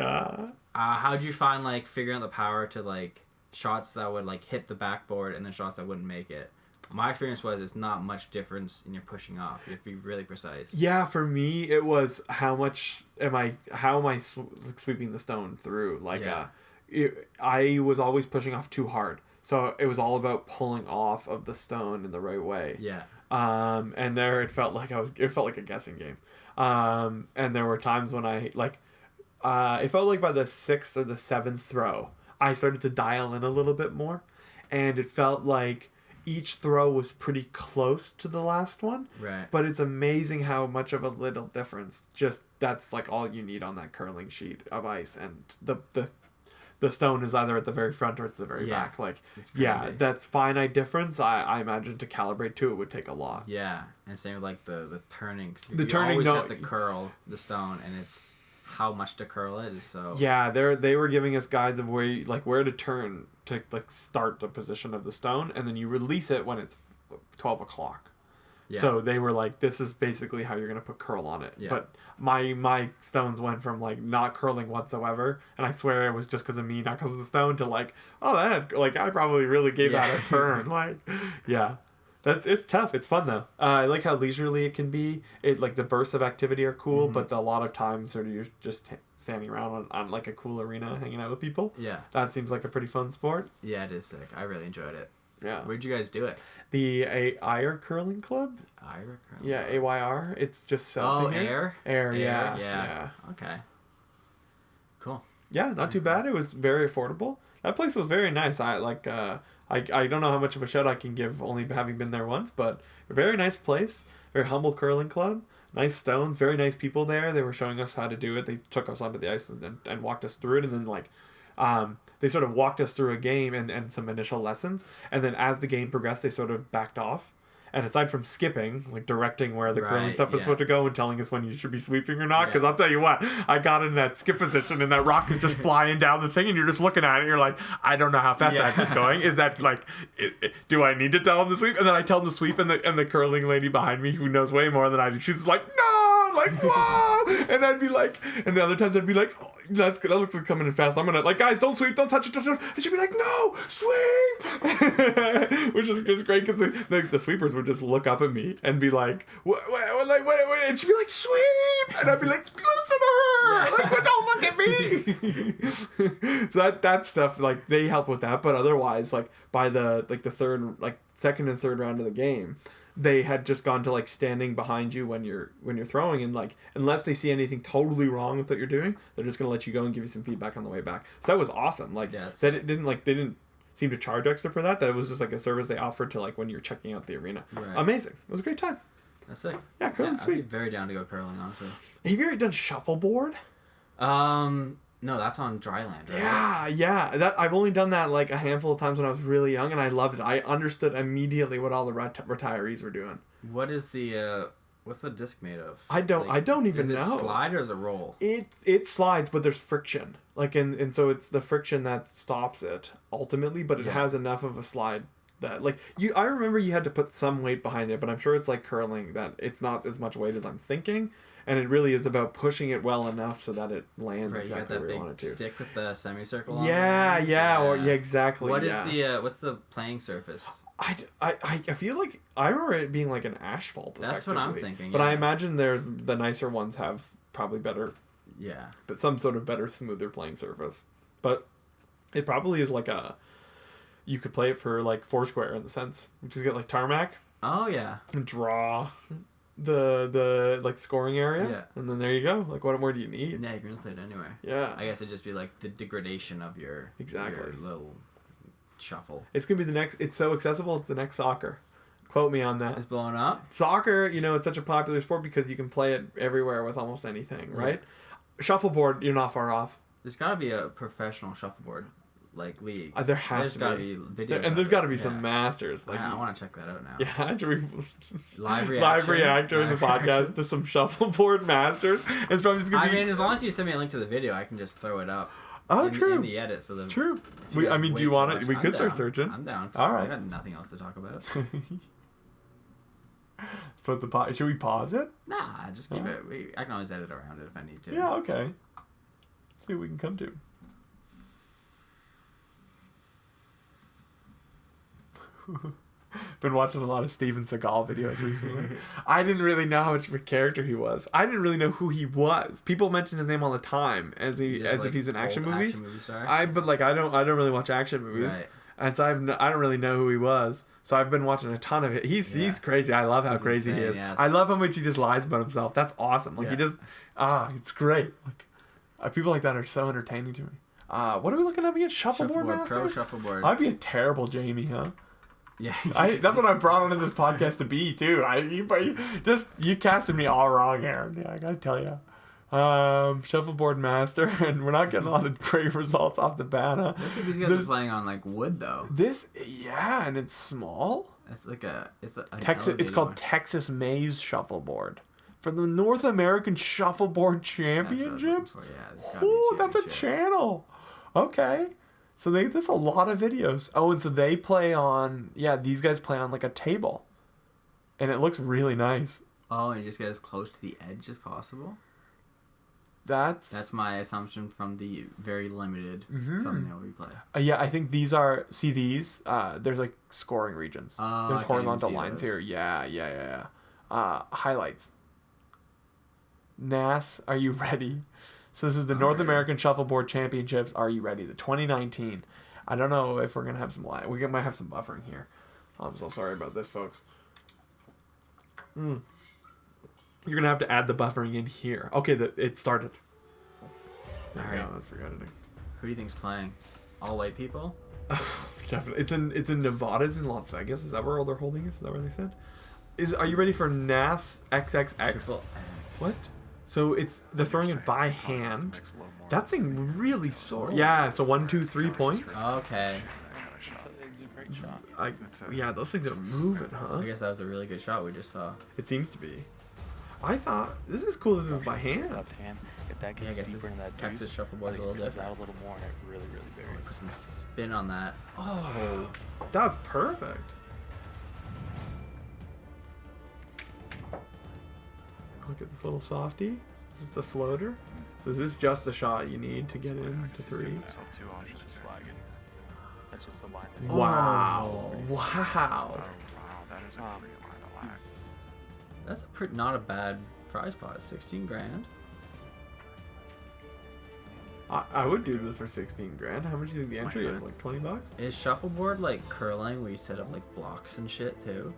how'd you find like figuring out the power to like shots that would like hit the backboard and then shots that wouldn't make it? My experience was it's not much difference in your pushing off. You have to be really precise. Yeah, for me it was how am I sweeping the stone through? Like, I was always pushing off too hard, so it was all about pulling off of the stone in the right way. Yeah. And there it felt like a guessing game. And there were times when I like. It felt like by the 6th or the 7th throw, I started to dial in a little bit more, and it felt like each throw was pretty close to the last one. Right. But it's amazing how much of a little difference. Just that's like all you need on that curling sheet of ice, and the stone is either at the very front or at the very back. Like, that's finite difference. I imagine to calibrate to it would take a lot. Yeah, and same with like the turning. The turning, always have to curl the stone, and it's how much to curl it is so. Yeah, they were giving us guides of where to turn to like start the position of the stone, and then you release it when it's 12 o'clock. Yeah. So they were like, this is basically how you're gonna put curl on it. Yeah. But my stones went from like not curling whatsoever, and I swear it was just because of me, not because of the stone, to like, oh, that like I probably really gave that a turn. Like, yeah. It's tough. It's fun though. I like how leisurely it can be. It like the bursts of activity are cool, but a lot of times you're just standing around on like a cool arena, hanging out with people. Yeah, that seems like a pretty fun sport. Yeah, it is sick. I really enjoyed it. Yeah. Where'd you guys do it? The Ayr Curling Club. Ayr Curling. Yeah, AYR. It's just south of here. Ayr. Yeah. Okay. Cool. Yeah, not too bad. It was very affordable. That place was very nice. I like. I don't know how much of a shout I can give, only having been there once, but a very nice place, very humble curling club, nice stones, very nice people there. They were showing us how to do it. They took us onto the ice and walked us through it, and then like, they sort of walked us through a game and some initial lessons, and then as the game progressed, they sort of backed off. And aside from skipping, like directing where the curling stuff is supposed to go and telling us when you should be sweeping or not, because I'll tell you what, I got in that skip position and that rock is just flying down the thing and you're just looking at it and you're like, I don't know how fast that is going. Is that like, do I need to tell him to sweep? And then I tell him to sweep, and the curling lady behind me, who knows way more than I do, she's like, no, like, whoa! And I'd be like, and the other times I'd be like, oh, that's good, that looks like coming in fast. I'm gonna, like, guys, don't sweep, don't touch it, don't. And she'd be like, no, sweep! Which is just great, because the sweepers would just look up at me and be like, what, and she'd be like, sweep! And I'd be like, listen to her! Like, well, don't look at me! So that stuff, like, they help with that, but otherwise, like, by the second and third round of the game, they had just gone to like standing behind you when you're throwing, and like unless they see anything totally wrong with what you're doing, they're just gonna let you go and give you some feedback on the way back. So that was awesome. Like they didn't seem to charge extra for that. That was just like a service they offered to like when you're checking out the arena. Right. Amazing. It was a great time. That's sick. Yeah, curling's I'd be sweet. very down to go curling, honestly. Have you ever done shuffleboard? No, that's on dry land, right? Yeah. That I've only done that like a handful of times when I was really young, and I loved it. I understood immediately what all the retirees were doing. What is the what's the disc made of? I don't even know. Is it slide or is it roll? It slides, but there's friction. Like and so it's the friction that stops it ultimately, but it has enough of a slide that like I remember you had to put some weight behind it, but I'm sure it's like curling that it's not as much weight as I'm thinking. And it really is about pushing it well enough so that it lands exactly where you want it to. Stick with the semicircle. Exactly. What is the what's the playing surface? I feel like I remember it being like an asphalt. That's what I'm thinking. But I imagine the nicer ones have probably better. Yeah. But some sort of better, smoother playing surface. But it probably is like you could play it for like Foursquare in the sense. You just get like tarmac. Oh yeah. And draw the like scoring area. Yeah. And then there you go. Like what more do you need? Yeah, you can really play it anywhere. Yeah. I guess it'd just be like the degradation of your little shuffle. It's gonna be the next. It's so accessible. It's the next soccer. Quote me on that. It's blowing up. Soccer, it's such a popular sport because you can play it everywhere with almost anything, right? Shuffleboard, you're not far off. There's got to be a professional shuffleboard league. There has to be. There's got to be videos. And there's got to be some masters. Like I want to check that out now. Yeah, should we live react during the podcast to some shuffleboard masters? It's probably just gonna be. I mean, as long as you send me a link to the video, I can just throw it up. Oh, in the edit, so true. Do you want it? We could start searching. I'm down. All right. I got nothing else to talk about. So should we pause it? Nah, just keep it. I can always edit around it if I need to. Yeah. Okay. See what we can come to. Been watching a lot of Steven Seagal videos recently. I didn't really know how much of a character he was. I didn't really know who he was. People mention his name all the time as if he's in action movies. I don't really watch action movies. Right. And so I don't really know who he was. So I've been watching a ton of it. He's crazy. I love how crazy he is. Yes. I love how much he just lies about himself. That's awesome. Like he just it's great. Like people like that are so entertaining to me. What are we looking up again? Shuffleboard Masters? Pro Shuffleboard. I'd be a terrible Jamie, huh? Yeah. That's what I brought onto this podcast to be too. You casted me all wrong, Aaron. Yeah, I gotta tell you. Shuffleboard master, and we're not getting a lot of great results off the bat. Huh? Looks like these guys are playing on like wood though. And it's small. It's like it's called Texas Maze Shuffleboard for the North American Shuffleboard Championship. That's a channel. Okay. So there's a lot of videos. Oh, and so they play on... Yeah, these guys play on like a table. And it looks really nice. Oh, and you just get as close to the edge as possible? That's my assumption from the very limited thumbnail we play. Yeah, I think these are... See these? There's like scoring regions. There's horizontal lines here. Yeah. Highlights. NAS, are you ready? So this is the North American Shuffleboard Championships. Are you ready? The 2019. I don't know if we're going to have some lag. We might have some buffering here. I'm so sorry about this, folks. You're going to have to add the buffering in here. Okay, it started. There we go. That's for editing. Who do you think's playing? All white people? Definitely. It's in Nevada. It's in Las Vegas. Is that where they're holding it? Is that where they said? Are you ready for NAS XXX? Triple X. What? So they're throwing it by hand. That thing really sore. Yeah, so 1, 2, 3 points. Okay. Those things are moving, huh? I guess that was a really good shot we just saw. It seems to be. I thought this is cool. This is by hand. Left hand. If that gets deeper in that Texas Shuffleboard's a little different. Out a little more, and it really varies. Put some spin on that. Oh, that's perfect. Look at this little softy. This is the floater. So is this just the shot you need to get into 3? That's just a line. Wow. That's not a bad prize pot. 16 grand. I would do this for 16 grand. How much do you think the entry is? Like $20? Is shuffleboard like curling where you set up like blocks and shit too?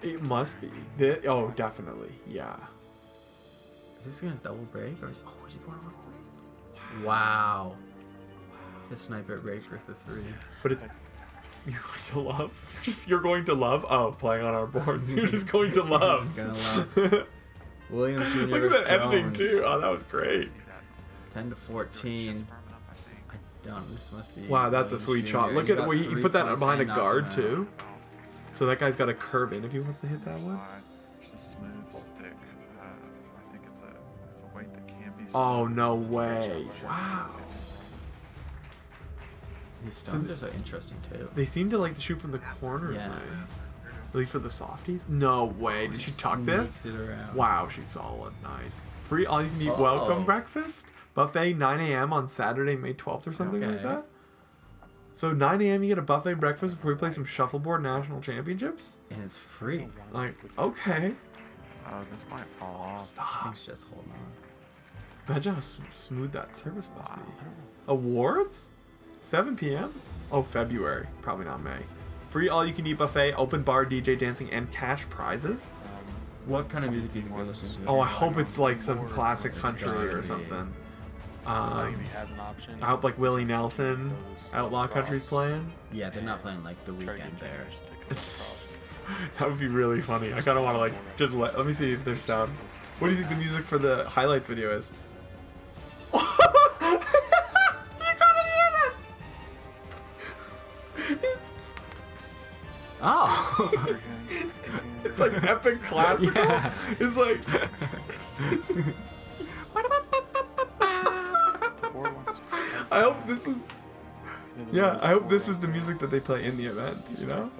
It must be. Definitely. Yeah. Is this gonna double break or is he going over break? Wow. The sniper break for the 3. But it's You're going to love? Just you're going to love? Oh, playing on our boards. You're just going to love. Just gonna love. Williams Jr. Look at that editing Jones. too. Oh, that was great. See that. 10 to 14. I don't. This must be. Wow, that's a Williams sweet Jr. shot. Look He at got where he 3 put that points behind a and knocked guard him out. too. So that guy's got to curve in if he wants to hit that one. It's a smooth stick. I think it's a weight that can be. Oh, no way. Wow. These stones are so interesting too. They seem to like to shoot from the corners, Yeah. At least for the softies. No way. Did she tuck this? Sneaks it around. Wow, she's solid. Nice. Free all you can eat Oh. welcome breakfast. Buffet 9 a.m. on Saturday, May 12th or something like Okay. that. So 9 a.m. you get a buffet breakfast before we play some Shuffleboard National Championships? And it's free. Like, okay. Oh, this might fall off. Stop. Thanks, just hold on. Imagine how smooth that service must be. Awards? 7 p.m.? Oh, February. Probably not May. Free all-you-can-eat buffet, open bar, DJ dancing, and cash prizes? What kind of music do you think we're listening to? Oh, I hope it's like some classic It's country gotta or be. something. Maybe has an option. I hope like Willie Nelson, Outlaw Country's playing. Yeah, they're not playing like the Try to weekend get there. fingers to come across. That would be really funny. I kind of want to like just let me see if there's sound. What do you think the music for the highlights video is? You gotta hear this! Oh! It's like epic classical. Yeah. It's like Or wants to I hope this is I hope this is the music that they play in the event, you know?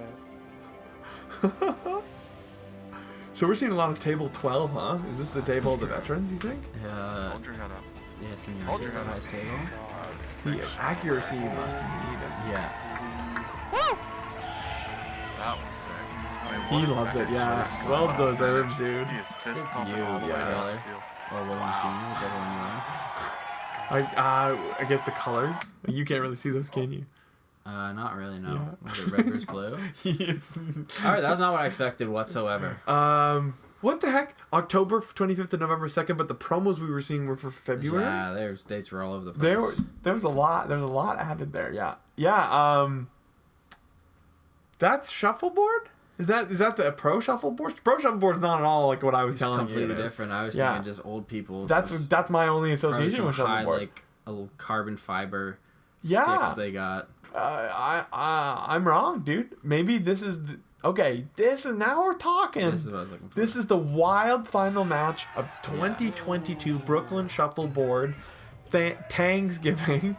So we're seeing a lot of table 12, huh? Is this the table of the veterans, you think? hold your head up. Yeah, senior Hold your is the head up. highest table. The accuracy you must need. Yeah. That was sick. I mean, He what a loves it, record. yeah. Well deserved, dude. He is fist for pumping you, all the way yeah. out of the field. Or Williams Jr., whichever one you want. I guess the colors. You can't really see those, can you? Not really, no. Yeah. Was it red versus blue? It's, Alright, that was not what I expected whatsoever. what the heck? October 25th to November 2nd, but the promos we were seeing were for February. Yeah, there's dates were all over the place. There was a lot added there. Yeah. That's Shuffleboard. Is that the pro Shuffleboard? Pro Shuffleboard's not at all like what I was It's telling you. completely it is. different. I was Yeah. thinking just old people. That's my only probably association some with high, Shuffleboard. like a little carbon fiber Yeah. sticks they got. I'm wrong, dude. Maybe this is this is now we're talking. This is what I was looking for. This is the wild final match of 2022 Brooklyn Shuffleboard. Thanksgiving.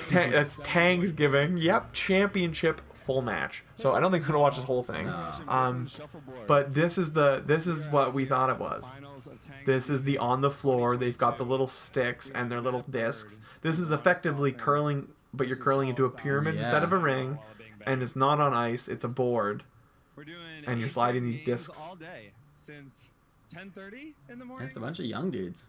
That's Thanksgiving. Yep, championship full match. So I don't think we're gonna watch this whole thing. But this is what we thought it was. This is the on the floor. They've got the little sticks and their little discs. This is effectively curling, but you're curling into a pyramid instead of a ring, and it's not on ice. It's a board. And you're sliding these discs. all day since 10:30 in the morning. It's a bunch of young dudes.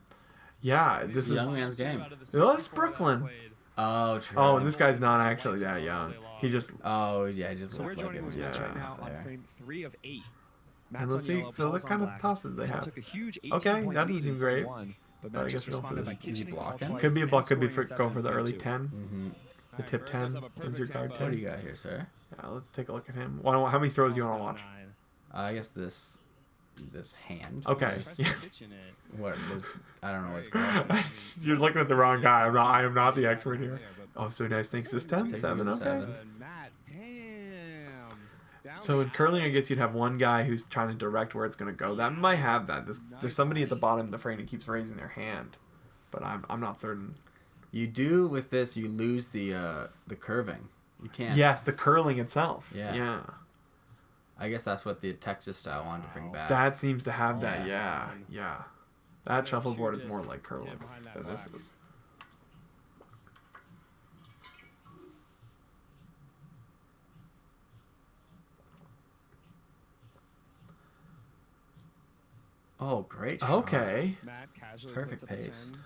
Yeah, this It's a is. young man's game. That's Brooklyn. Oh, true. Oh, and this guy's not actually that young. He just. Oh, yeah, it just So we're looked like joining it was the just yeah. right now out on there. frame 3 of 8. And let's see. So what kind of tosses they have? Took a huge Okay, 18-point that doesn't lead seem in great. one, but But I Matt guess just we don't responded feel by this- Is he kitchening all blocking? twice Could be a block. and Could be scoring go for the early 7.2. 10. Mm-hmm. The tip 10. When's your guard What do 10? you got here, sir? Yeah, let's take a look at him. How many throws do you want to watch? I guess this hand. Okay. is- Yeah. What was? I don't know what it's called. You're looking at the wrong guy. I am not the expert here. Oh, so nice. Thanks. This 10? Takes a 7, good okay. 7. Matt, damn. So in curling, I guess you'd have one guy who's trying to direct where it's going to go. That might have that. There's somebody at the bottom of the frame who keeps raising their hand, but I'm not certain. You do with this, you lose the curving. You can't. Yes, the curling itself. Yeah. Yeah. I guess that's what the Texas style wanted to bring back. That seems to have that. Yeah. Yeah. That shuffleboard is more like curling than this is. Oh, great. shot. Okay. Matt casually Perfect puts up a pace. 10.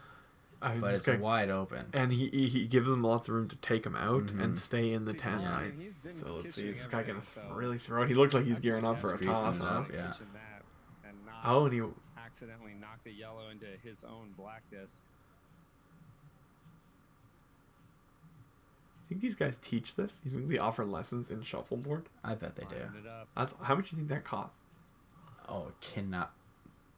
But But it's wide open. and he gives them lots of room to take him out Mhm. and stay in the 10, Yeah. right? He's been So let's see, kitchening is this guy gonna everything, so really throw it? He looks like he's gearing up for a Greasing toss, it huh? up. Yeah. kitchen that and not Oh, and he accidentally knock the yellow into his own black disc. think these guys teach this? You think they offer lessons in shuffleboard? I bet they do. Lining it up. That's how much do you think that costs? Oh, cannot.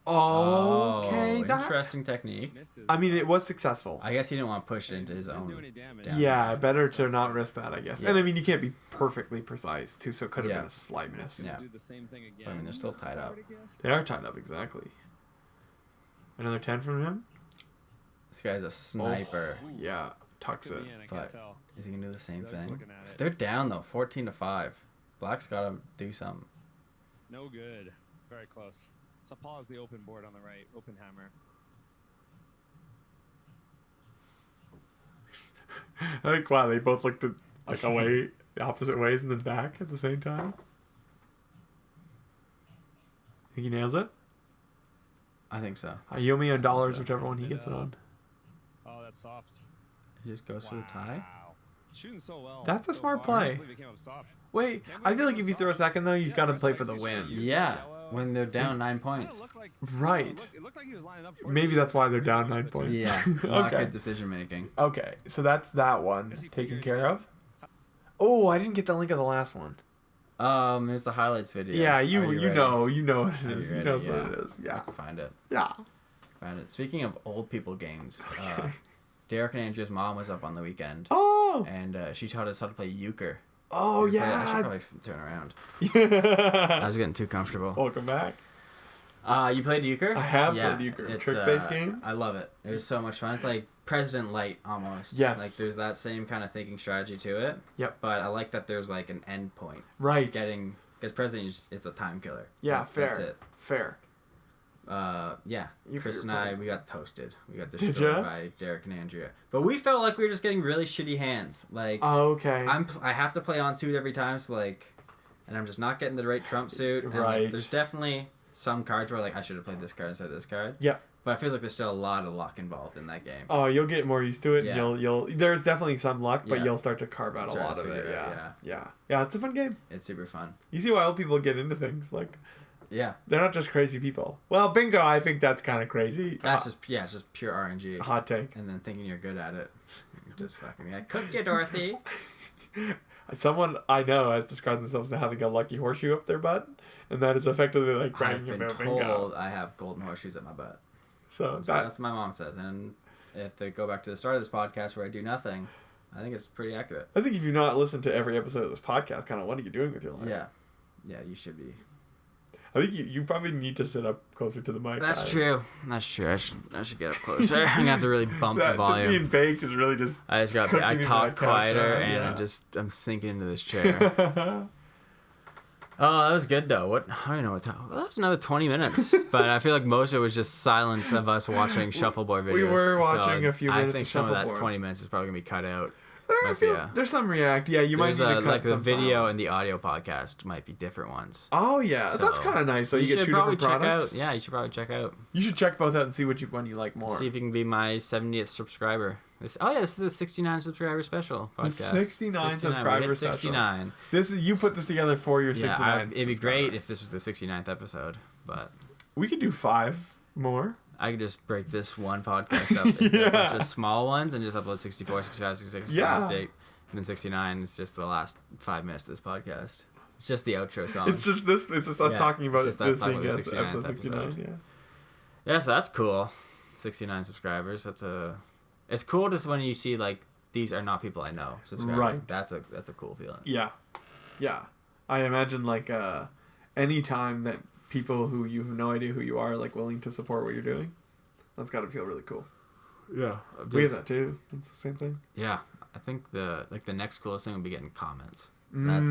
Okay, that. Interesting technique. Misses. I mean, it was successful. I guess he didn't want to push it into his Didn't do own. any damage. down. Yeah, better to not risk that, I guess. Yeah. And I mean, you can't be perfectly precise too, so it could have Yeah. been a slight miss. Yeah. Do the same thing again. But I mean, they're still tied up. I would guess. They are tied up exactly. Another 10 from him. This guy's a sniper. Ooh, Yeah, tucks could it. be in, I But- can't tell. Is he gonna do the same Doug's thing? looking at it. They're down though, 14-5. Black's gotta do something. No good. Very close. So pause the open board on the right. Open hammer. I think wow, they both looked at, like away, the opposite ways and then back at the same time. Think he nails it? I think so. You owe me on dollars, So- whichever one he gets it on. Oh, that's soft. He just goes for the tie. Wow. Shooting so well. That's a so smart far. I play. can't believe it came up soft. Wait, I feel like if you throw a second though, you've Yeah, got to first play like for the 60 win. used Yeah, yellow. when they're down 9 Kinda points. looked like- Right. It looked like he was lining up for Maybe it. that's why they're down Maybe 9 that's points. Yeah, not Okay. good decision making. Okay, so that's that one Guess he taken figured care it of. Oh, I didn't get the link of the last one. There's the highlights video. Yeah, Are you ready? know what it Are is. you You ready? know what Yeah. it is. I Yeah, can find it. yeah. Find it. Speaking of old people games, Okay. Derek and Andrew's mom was up on the weekend, Oh, and she taught us how to play euchre. oh I should yeah. probably turn around. I was getting too comfortable. Welcome back. You played euchre? I have played euchre. It's, Trick-based game? I love it. It was so much fun. It's like President Light almost. Yes. Like there's that same kind of thinking strategy to it. Yep. But I like that there's like an end point. Right. Because President is a time killer. Yeah, Like, fair. That's it. Fair. Yeah. Euchre Chris and plays. I, we got toasted. We got Did destroyed ya? by Derek and Andrea. But we felt like we were just getting really shitty hands. Like Oh, okay. I have to play on suit every time, so like, and I'm just not getting the right trump suit. And, like, Right. there's definitely some cards where like I should have played this card instead of this card. Yep. But I feel like there's still a lot of luck involved in that game. Oh, you'll get more used to it. Yeah. And you'll. There's definitely some luck, but Yeah. you'll start to carve out a Try to lot of it. figure it Yeah. out, Yeah. It's a fun game. It's super fun. You see why old people get into things like Yeah. they're not just crazy people. Well, bingo. I think that's kind of crazy. That's it's just pure RNG. hot take. And then thinking you're good at it. You're just fucking like, cooked you, Dorothy. Someone I know has described themselves as having a lucky horseshoe up their butt, and that is effectively like I've bragging been about told bingo. I have golden horseshoes at my butt. So So that that's what my mom says. And if they go back to the start of this podcast where I do nothing, I think it's pretty accurate. I think if you've not listened to every episode of this podcast, kind of what are you doing with your life? Yeah. Yeah, you should be. I think you probably need to sit up closer to the mic. That's true. That's true. I should get up closer. I'm gonna have to really bump the That, just volume. being baked is really just. I just got. cooking I in talk that couch, quieter, huh? and Yeah. I'm sinking into this chair. Oh, that was good though. What I don't know what time. Well, that was another 20 minutes, but I feel like most of it was just silence of us watching shuffleboard videos. We were watching So a few I minutes think of some of that shuffleboard. 20 minutes is probably gonna be cut out. I Might feel, be, yeah. there's some react. Yeah, you might There's need to cut like the some video silence. and the audio podcast might be different ones. Oh yeah, that's So, kind of nice. So you get should two probably different check products. out. Yeah, you should probably check out. You should check both out and see which one you like more. See if you can be my 70th subscriber. This is a 69 subscriber special podcast. 69 subscriber we hit special. 69. This is you put this together for your 69. It'd be great if this was the 69th episode, but We could do 5 more. I could just break this one podcast up into Yeah. a bunch of small ones and just upload 64, 65, 66, Yeah. 68, and then 69 is just the last 5 minutes of this podcast. It's just the outro song. It's just this. It's just us Yeah, talking about it's just us this talking being about the episode 69th 69. episode. Yeah. Yeah, so that's cool. 69 subscribers. It's cool just when you see like these are not people I know subscribing. Right. That's a cool feeling. Yeah. Yeah. I imagine like any time that people who you have no idea who you are like willing to support what you're doing, that's got to feel really cool. Yeah. We have that too. It's the same thing. Yeah. I think the next coolest thing would be getting comments. That's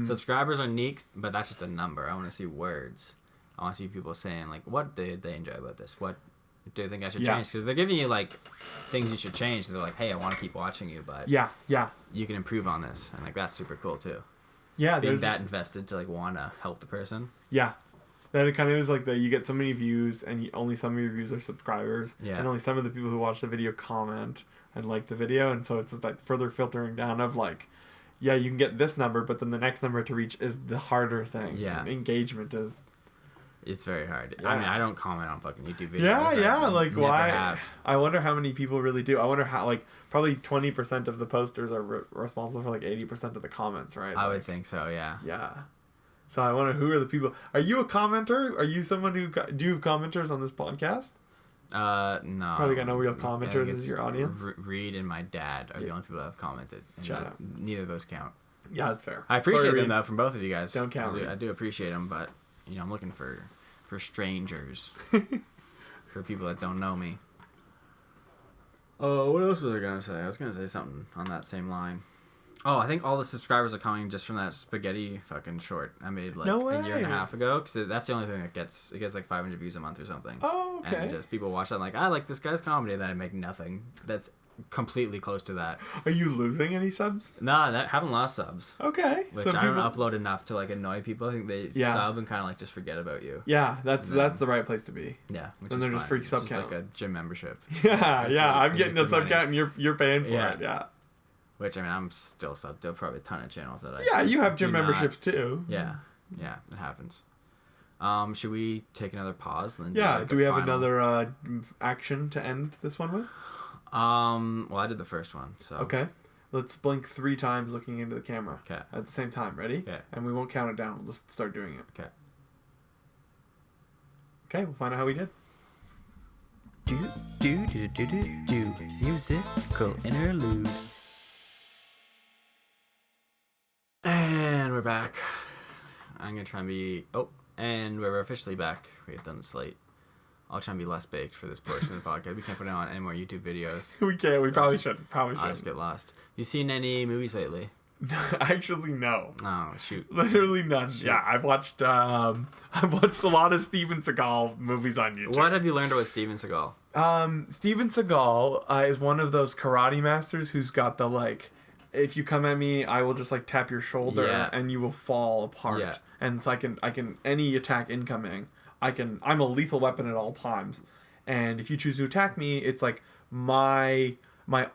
subscribers are neat, but that's just a number. I want to see words. I want to see people saying like, what did they enjoy about this? What do they think I should Yeah. change? Because they're giving you like things you should change. They're like, hey, I want to keep watching you, but Yeah. Yeah. you can improve on this, and like that's super cool too. Yeah. Being There's that invested to like want to help the person. Yeah. That it kind of is like that you get so many views and only some of your views are subscribers. Yeah. And only some of the people who watch the video comment and like the video. And so it's just like further filtering down of like, yeah, you can get this number, but then the next number to reach is the harder thing. Yeah. And engagement is It's very hard. Yeah. I mean, I don't comment on fucking YouTube videos. Yeah, I like never why? have. I wonder how many people really do. I wonder how, like, probably 20% of the posters are responsible for like 80% of the comments, right? I Like, would think so, yeah. Yeah. So I wonder who are the people. Are you a commenter? Are you someone who do you have commenters on this podcast? No. Probably got no real I commenters think as it's your audience. Reed and my dad are the only people that have commented. And Shut up. Neither of those count. Yeah, that's fair. I appreciate Sorry, them Reed. though from both of you guys. Don't count, Reed. I do appreciate them, but you know I'm looking for strangers, for people that don't know me. Oh, what else was I gonna say? I was gonna say something on that same line. Oh, I think all the subscribers are coming just from that spaghetti fucking short I made like No a year and a way. half ago. Because that's the only thing that gets like 500 views a month or something. Oh, okay. And just people watch that and like, I like this guy's comedy, and then I make nothing. That's completely close to that. Are you losing any subs? Nah, that haven't lost subs. Okay. Which so I don't upload enough to like annoy people. I think they Yeah. sub and kind of like just forget about you. Yeah, that's And then- the right place to be. Yeah, which Then is they're just fine. free It's sub just count. like a gym membership. Yeah, That's yeah. like I'm paying getting a good sub money. count and you're paying for Yeah. it. Yeah. Which I mean, I'm still subbed to probably a ton of channels that I. Yeah, you just have gym do not- memberships too. Yeah, it happens. Should we take another pause? And then Yeah. like Do a we have final- another action to end this one with? Well, I did the first one, so. Okay. Let's blink 3 times looking into the camera. Okay. At the same time. Ready? Okay. And we won't count it down. We'll just start doing it. Okay. Okay, we'll find out how we did. Do musical interlude. And we're back. I'm gonna try and be. Oh, and we're officially back. We have done the slate. I'll try and be less baked for this portion of the podcast. We can't put it on any more YouTube videos. We can't. We So probably just- shouldn't. Probably I just shouldn't. get lost. You seen any movies lately? Actually, no. Oh shoot. Literally none. Shit. Yeah, I've watched a lot of Steven Seagal movies on YouTube. What have you learned about Steven Seagal? Steven Seagal is one of those karate masters who's got the like, if you come at me, I will just like tap your shoulder Yeah. and you will fall apart. Yeah. And so I can any attack incoming, I'm a lethal weapon at all times. And if you choose to attack me, it's like my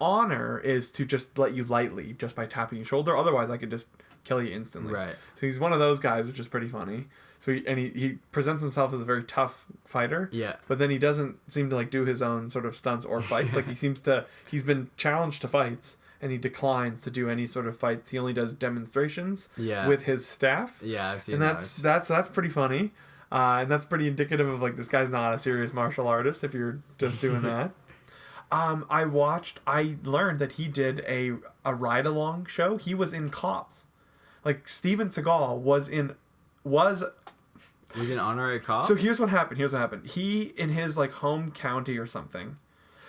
honor is to just let you lightly just by tapping your shoulder. Otherwise, I could just kill you instantly. Right. So he's one of those guys, which is pretty funny. So he presents himself as a very tough fighter. Yeah. But then he doesn't seem to like do his own sort of stunts or fights. Like he's been challenged to fights and he declines to do any sort of fights. He only does demonstrations Yeah. with his staff. Yeah, I've seen And those. that's pretty funny. And that's pretty indicative of like this guy's not a serious martial artist if you're just doing that. I learned that he did a ride along show. He was in Cops. Like Steven Seagal was He's an honorary cop. so here's what happened. He in his like home county or something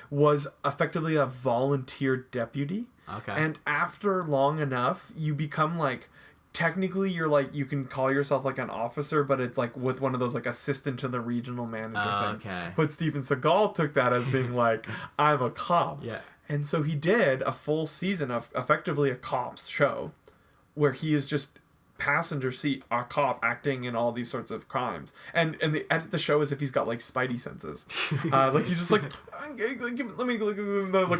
was effectively a volunteer deputy. Okay. And after long enough, you become like technically you're like you can call yourself like an officer, but it's like with one of those like assistant to the regional manager things. Okay. But Steven Seagal took that as being like I'm a cop. Yeah. And so he did a full season of effectively a cop's show where he is just passenger seat a cop acting in all these sorts of crimes, and they edit the show as if he's got like spidey senses. Like he's just like let me look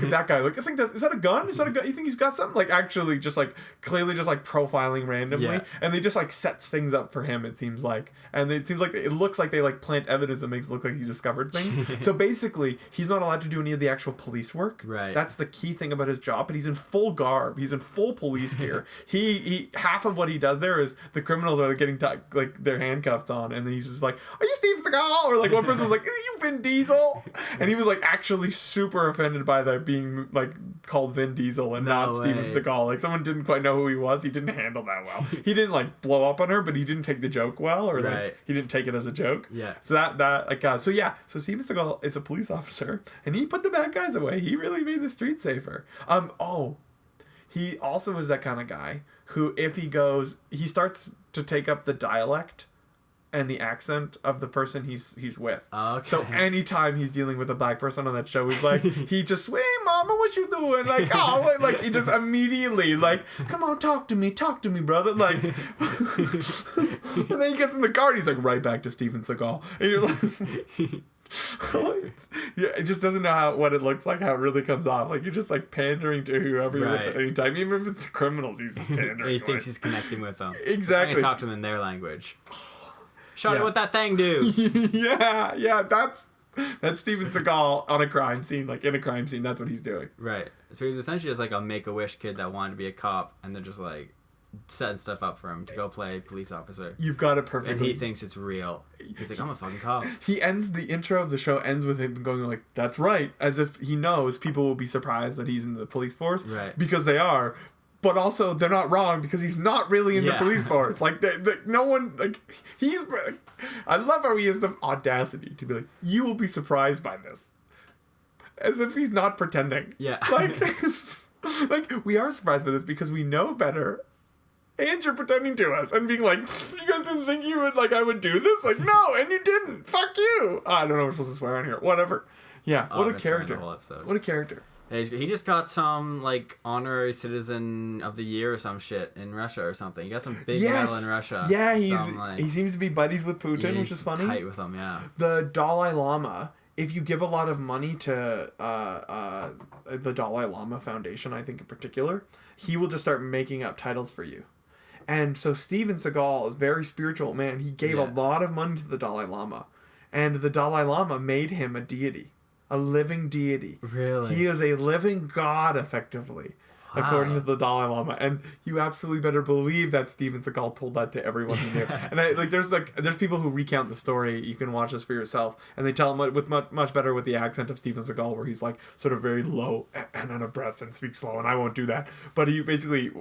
at that guy, like I think is that a gun, you think he's got something, like actually just like clearly just like profiling randomly. Yeah. And they just like sets things up for him, it seems like, and it seems like it looks like they like plant evidence that makes it look like he discovered things. So basically he's not allowed to do any of the actual police work. Right. That's the key thing about his job. But he's in full garb, he's in full police gear. he half of what he does there is the criminals are getting like their handcuffs on, and then he's just like, "Are you Steve Seagal?" Or like one person was like, "Are you Vin Diesel?" And he was like actually super offended by that being like called Vin Diesel and No not Steven way. Seagal. Like someone didn't quite know who he was. He didn't handle that well. He didn't like blow up on her, but he didn't take the joke well, or like Right. he didn't take it as a joke. Yeah. So that like so Steven Seagal is a police officer, and he put the bad guys away. He really made the streets safer. He also is that kind of guy who, if he starts to take up the dialect and the accent of the person he's with. Okay. So anytime he's dealing with a black person on that show, he's like, he just, "Hey, mama, what you doing?" Like, oh, wait, like he just immediately like, "Come on, talk to me, brother." Like, and then he gets in the car and he's like, right back to Steven Seagal, and you're like. Yeah, it just doesn't know what it looks like, how it really comes off. Like you're just like pandering to whoever you're with Right. at any time, even if it's the criminals. He's just pandering. He to thinks it. he's connecting with them. Exactly. I can talk to them in their language. Shot Yeah. it with that thing, dude. yeah, that's Steven Seagal on a crime scene, like in a crime scene. That's what he's doing. Right. So he's essentially just like a Make-A-Wish kid that wanted to be a cop, and they're just like setting stuff up for him to go play police officer. You've got it And perfectly. he thinks it's real. He's like, I'm a fucking cop. He ends the intro of the show ends with him going like, "That's right," as if he knows people will be surprised that he's in the police force, Right. Because they are. But also, they're not wrong because he's not really in the Yeah. police force. Like, no one, like, he's. I love how he has the audacity to be like, "You will be surprised by this," as if he's not pretending. Yeah. Like, like we are surprised by this because we know better, and you're pretending to us and being like, "You guys didn't think you would like I would do this?" Like, no, and you didn't. Fuck you. I don't know if we're supposed to swear on here. Whatever. Yeah. Oh, What a I've sworn the character. whole episode. What a character. Yeah, he just got some like honorary citizen of the year or some shit in Russia or something. He got some big medal in Russia. Yeah, Some, like, he seems to be buddies with Putin, yeah, which he's is funny. Tight with him, yeah. The Dalai Lama, if you give a lot of money to the Dalai Lama Foundation, I think in particular, he will just start making up titles for you. And so Steven Seagal is a very spiritual man. He gave a Yeah. lot of money to the Dalai Lama. And the Dalai Lama made him a deity. A living deity. Really? He is a living god, effectively, according to the Dalai Lama. And you absolutely better believe that Steven Seagal told that to everyone he knew. And there's people who recount the story. You can watch this for yourself, and they tell him with much better with the accent of Steven Seagal, where he's like sort of very low and on a breath and speak slow. And I won't do that. But he basically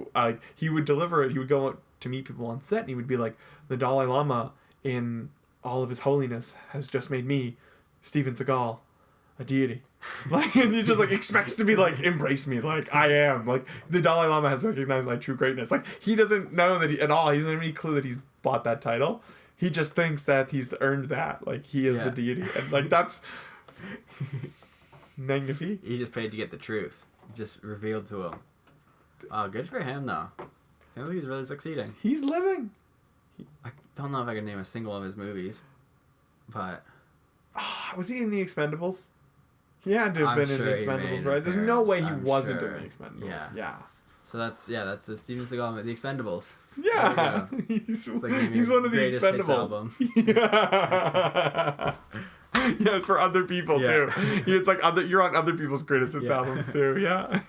he would deliver it. He would go to meet people on set, and he would be like, "The Dalai Lama, in all of his holiness, has just made me, Steven Seagal, a deity." Like, and he just like expects to be like, "Embrace me, like I am." Like, the Dalai Lama has recognized my true greatness. Like, he doesn't know that at all. He doesn't have any clue that he's bought that title. He just thinks that he's earned that. Like, he is the deity, and like that's magnifique. He just paid to get the truth. Just revealed to him. Oh, good for him though. Sounds like he's really succeeding. He's living. I don't know if I can name a single of his movies, but Was he in the Expendables? He had to have I'm been in sure the he Expendables, made right? There's no way he I'm wasn't sure. in the Expendables. Yeah. Yeah. so that's the Steven Seagal, the Expendables. Yeah. There you He's, It's like naming he's your one of the greatest hits Expendables. album. Yeah. Yeah, for other people Yeah. too. It's like you're on other people's greatest hits Yeah. albums too. Yeah.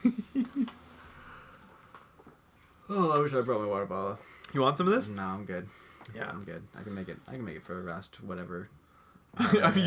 Oh, I wish I brought my water bottle. You want some of this? No, I'm good. Yeah. I'm good. I can make it for the rest. Whatever. I mean,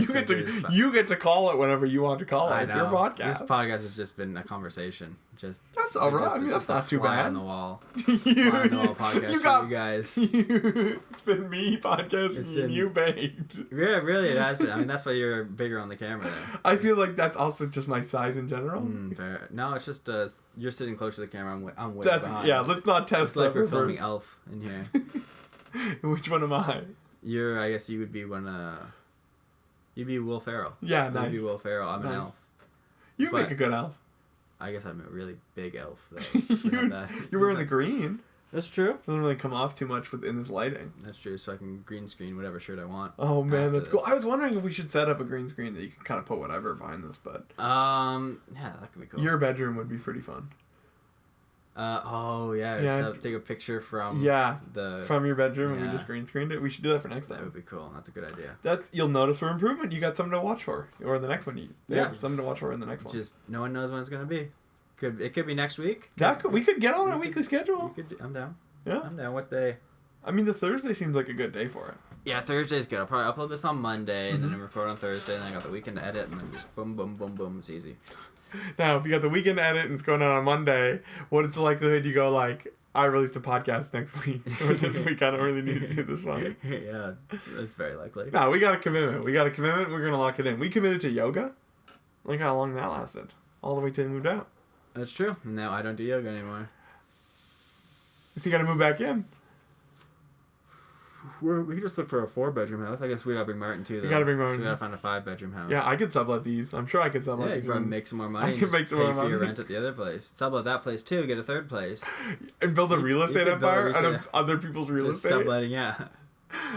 you get to call it whenever you want to call it. It's your podcast. This podcast has just been a conversation. Just That's all right. I mean, that's just a not too fly bad. on the wall. you, Fly on the wall podcast you for got you guys. it's been me podcasting It's and been- you baked. Yeah, really, it has been. I mean, that's why you're bigger on the camera there. I feel like that's also just my size in general. Fair. No, it's just you're sitting close to the camera. I'm way That's behind. yeah. Let's not test It's like that we're filming reverse. Elf in here. Which one am I? I guess you would be one. You'd be Will Ferrell. Yeah, You'd nice. be Will Ferrell. I'm an Nice. elf. You But- make a good elf. I guess I'm a really big elf though. Just not that- You're wearing the green. That's true. Doesn't really come off too much within this lighting. That's true. So I can green screen whatever shirt I want. Oh man, after that's cool. this. I was wondering if we should set up a green screen that you can kind of put whatever behind this, but Yeah, that could be cool. your bedroom would be pretty fun. Yeah. Yeah. So take a picture from. Yeah, The. from your bedroom, and we yeah. just green screened it. We should do that for next That time. would be cool. That's a good idea. You'll notice for improvement. You got something to watch for, or in the next one. Yeah. Something to watch for in the next one. Just no one knows when it's gonna be. It could be next week. We could get on a we weekly schedule. I'm down. Yeah, I'm down. What day? I mean the Thursday seems like a good day for it. Yeah, Thursday's good. I'll probably upload this on Monday, and Mm-hmm. then record on Thursday, and then I got the weekend to edit, and then just boom, boom, boom, boom. It's easy. Now, if you got the weekend edit and it's going out on Monday, what is the likelihood you go like, I released a podcast next week, or this week I don't really need to do this one? Yeah, it's very likely. No, we got a commitment. We're gonna lock it in. We committed to yoga. Look how long that lasted. All the way till we moved out. That's true. Now I don't do yoga anymore. So you gotta move back in. We can just look for a 4-bedroom house. I guess we gotta bring Martin too. Though. gotta bring Martin. So we gotta find a 5-bedroom house. Yeah, I could sublet these. I'm sure I could sublet Yeah, you these can probably rooms. make some more money. I and can just make some pay more for your money. rent at the other place. Sublet that place too. Get a 3rd place. And build a real You estate could build a empire real out estate- of other people's real Just estate. subletting, yeah.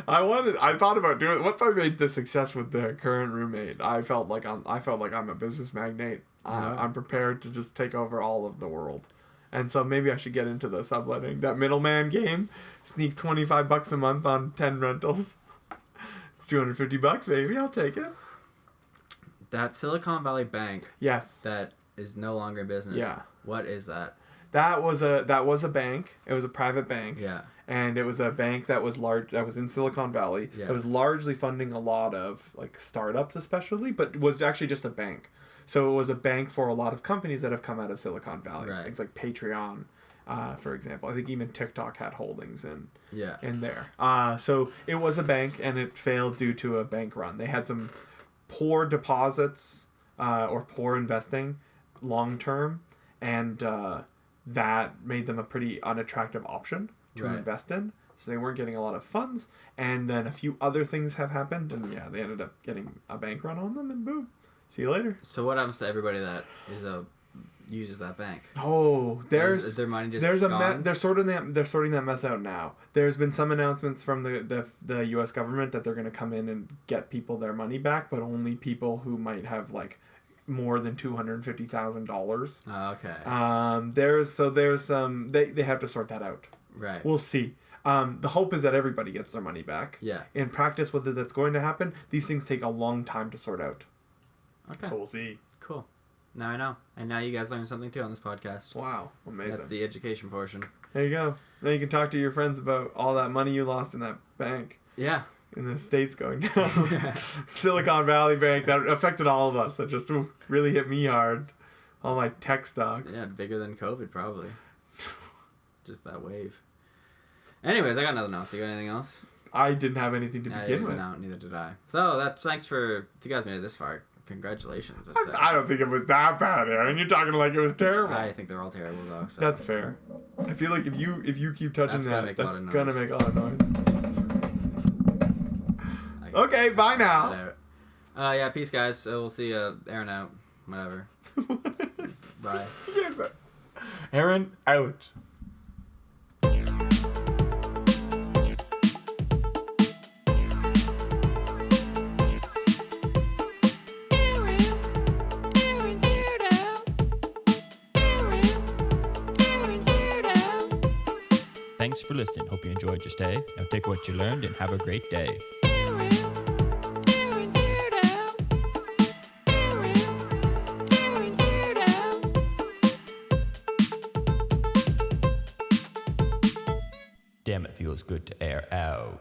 I thought about doing it. Once I made the success with the current roommate, I felt like I'm a business magnate. Yeah. I'm prepared to just take over all of the world. And so maybe I should get into the subletting, that middleman game, sneak $25 a month on 10 rentals. It's $250, baby. I'll take it. That Silicon Valley Bank Yes. that is no longer in business. Yeah. What is that? That was a bank. It was a private bank. Yeah. And it was a bank that was large. That was in Silicon Valley. Yeah. It was largely funding a lot of like startups, especially, but was actually just a bank. So it was a bank for a lot of companies that have come out of Silicon Valley. Right. Things like Patreon, for example. I think even TikTok had holdings in Yeah. there. So it was a bank, and it failed due to a bank run. They had some poor deposits or poor investing long term, and that made them a pretty unattractive option to Right. invest in. So they weren't getting a lot of funds, and then a few other things have happened, and yeah, they ended up getting a bank run on them, and boom, see you later. So what happens to everybody that uses that bank? Oh, Is their money just gone? they're sorting that mess out now. There's been some announcements from the U.S. government that they're going to come in and get people their money back, but only people who might have like more than $250,000. Oh, okay. There's some they have to sort that out. Right. We'll see. The hope is that everybody gets their money back. Yeah. In practice, whether that's going to happen, these things take a long time to sort out. Okay. So we'll see. Cool. Now I know. And now you guys learned something too on this podcast. Wow, amazing. That's the education portion. There you go. Now you can talk to your friends about all that money you lost in that bank. Yeah. In the States going down. Silicon Valley Bank, that affected all of us. That just really hit me hard. All my tech stocks. Yeah, bigger than COVID probably. Just that wave. Anyways, I got nothing else. You got anything else? I didn't have anything to begin with. No, neither did I. So thanks for, if you guys made it this far, congratulations. I don't think it was that bad, Aaron. You're talking like it was terrible. I think they're all terrible though. So. That's fair. I feel like if you keep touching That's that's gonna make a lot of noise. gonna make a lot of noise. Okay, bye now. Yeah, peace guys. So we'll see you. Aaron out. Whatever. Bye. Yes. Aaron out. Thanks for listening. Hope you enjoyed your stay. Now take what you learned and have a great day. Damn, it feels good to air out.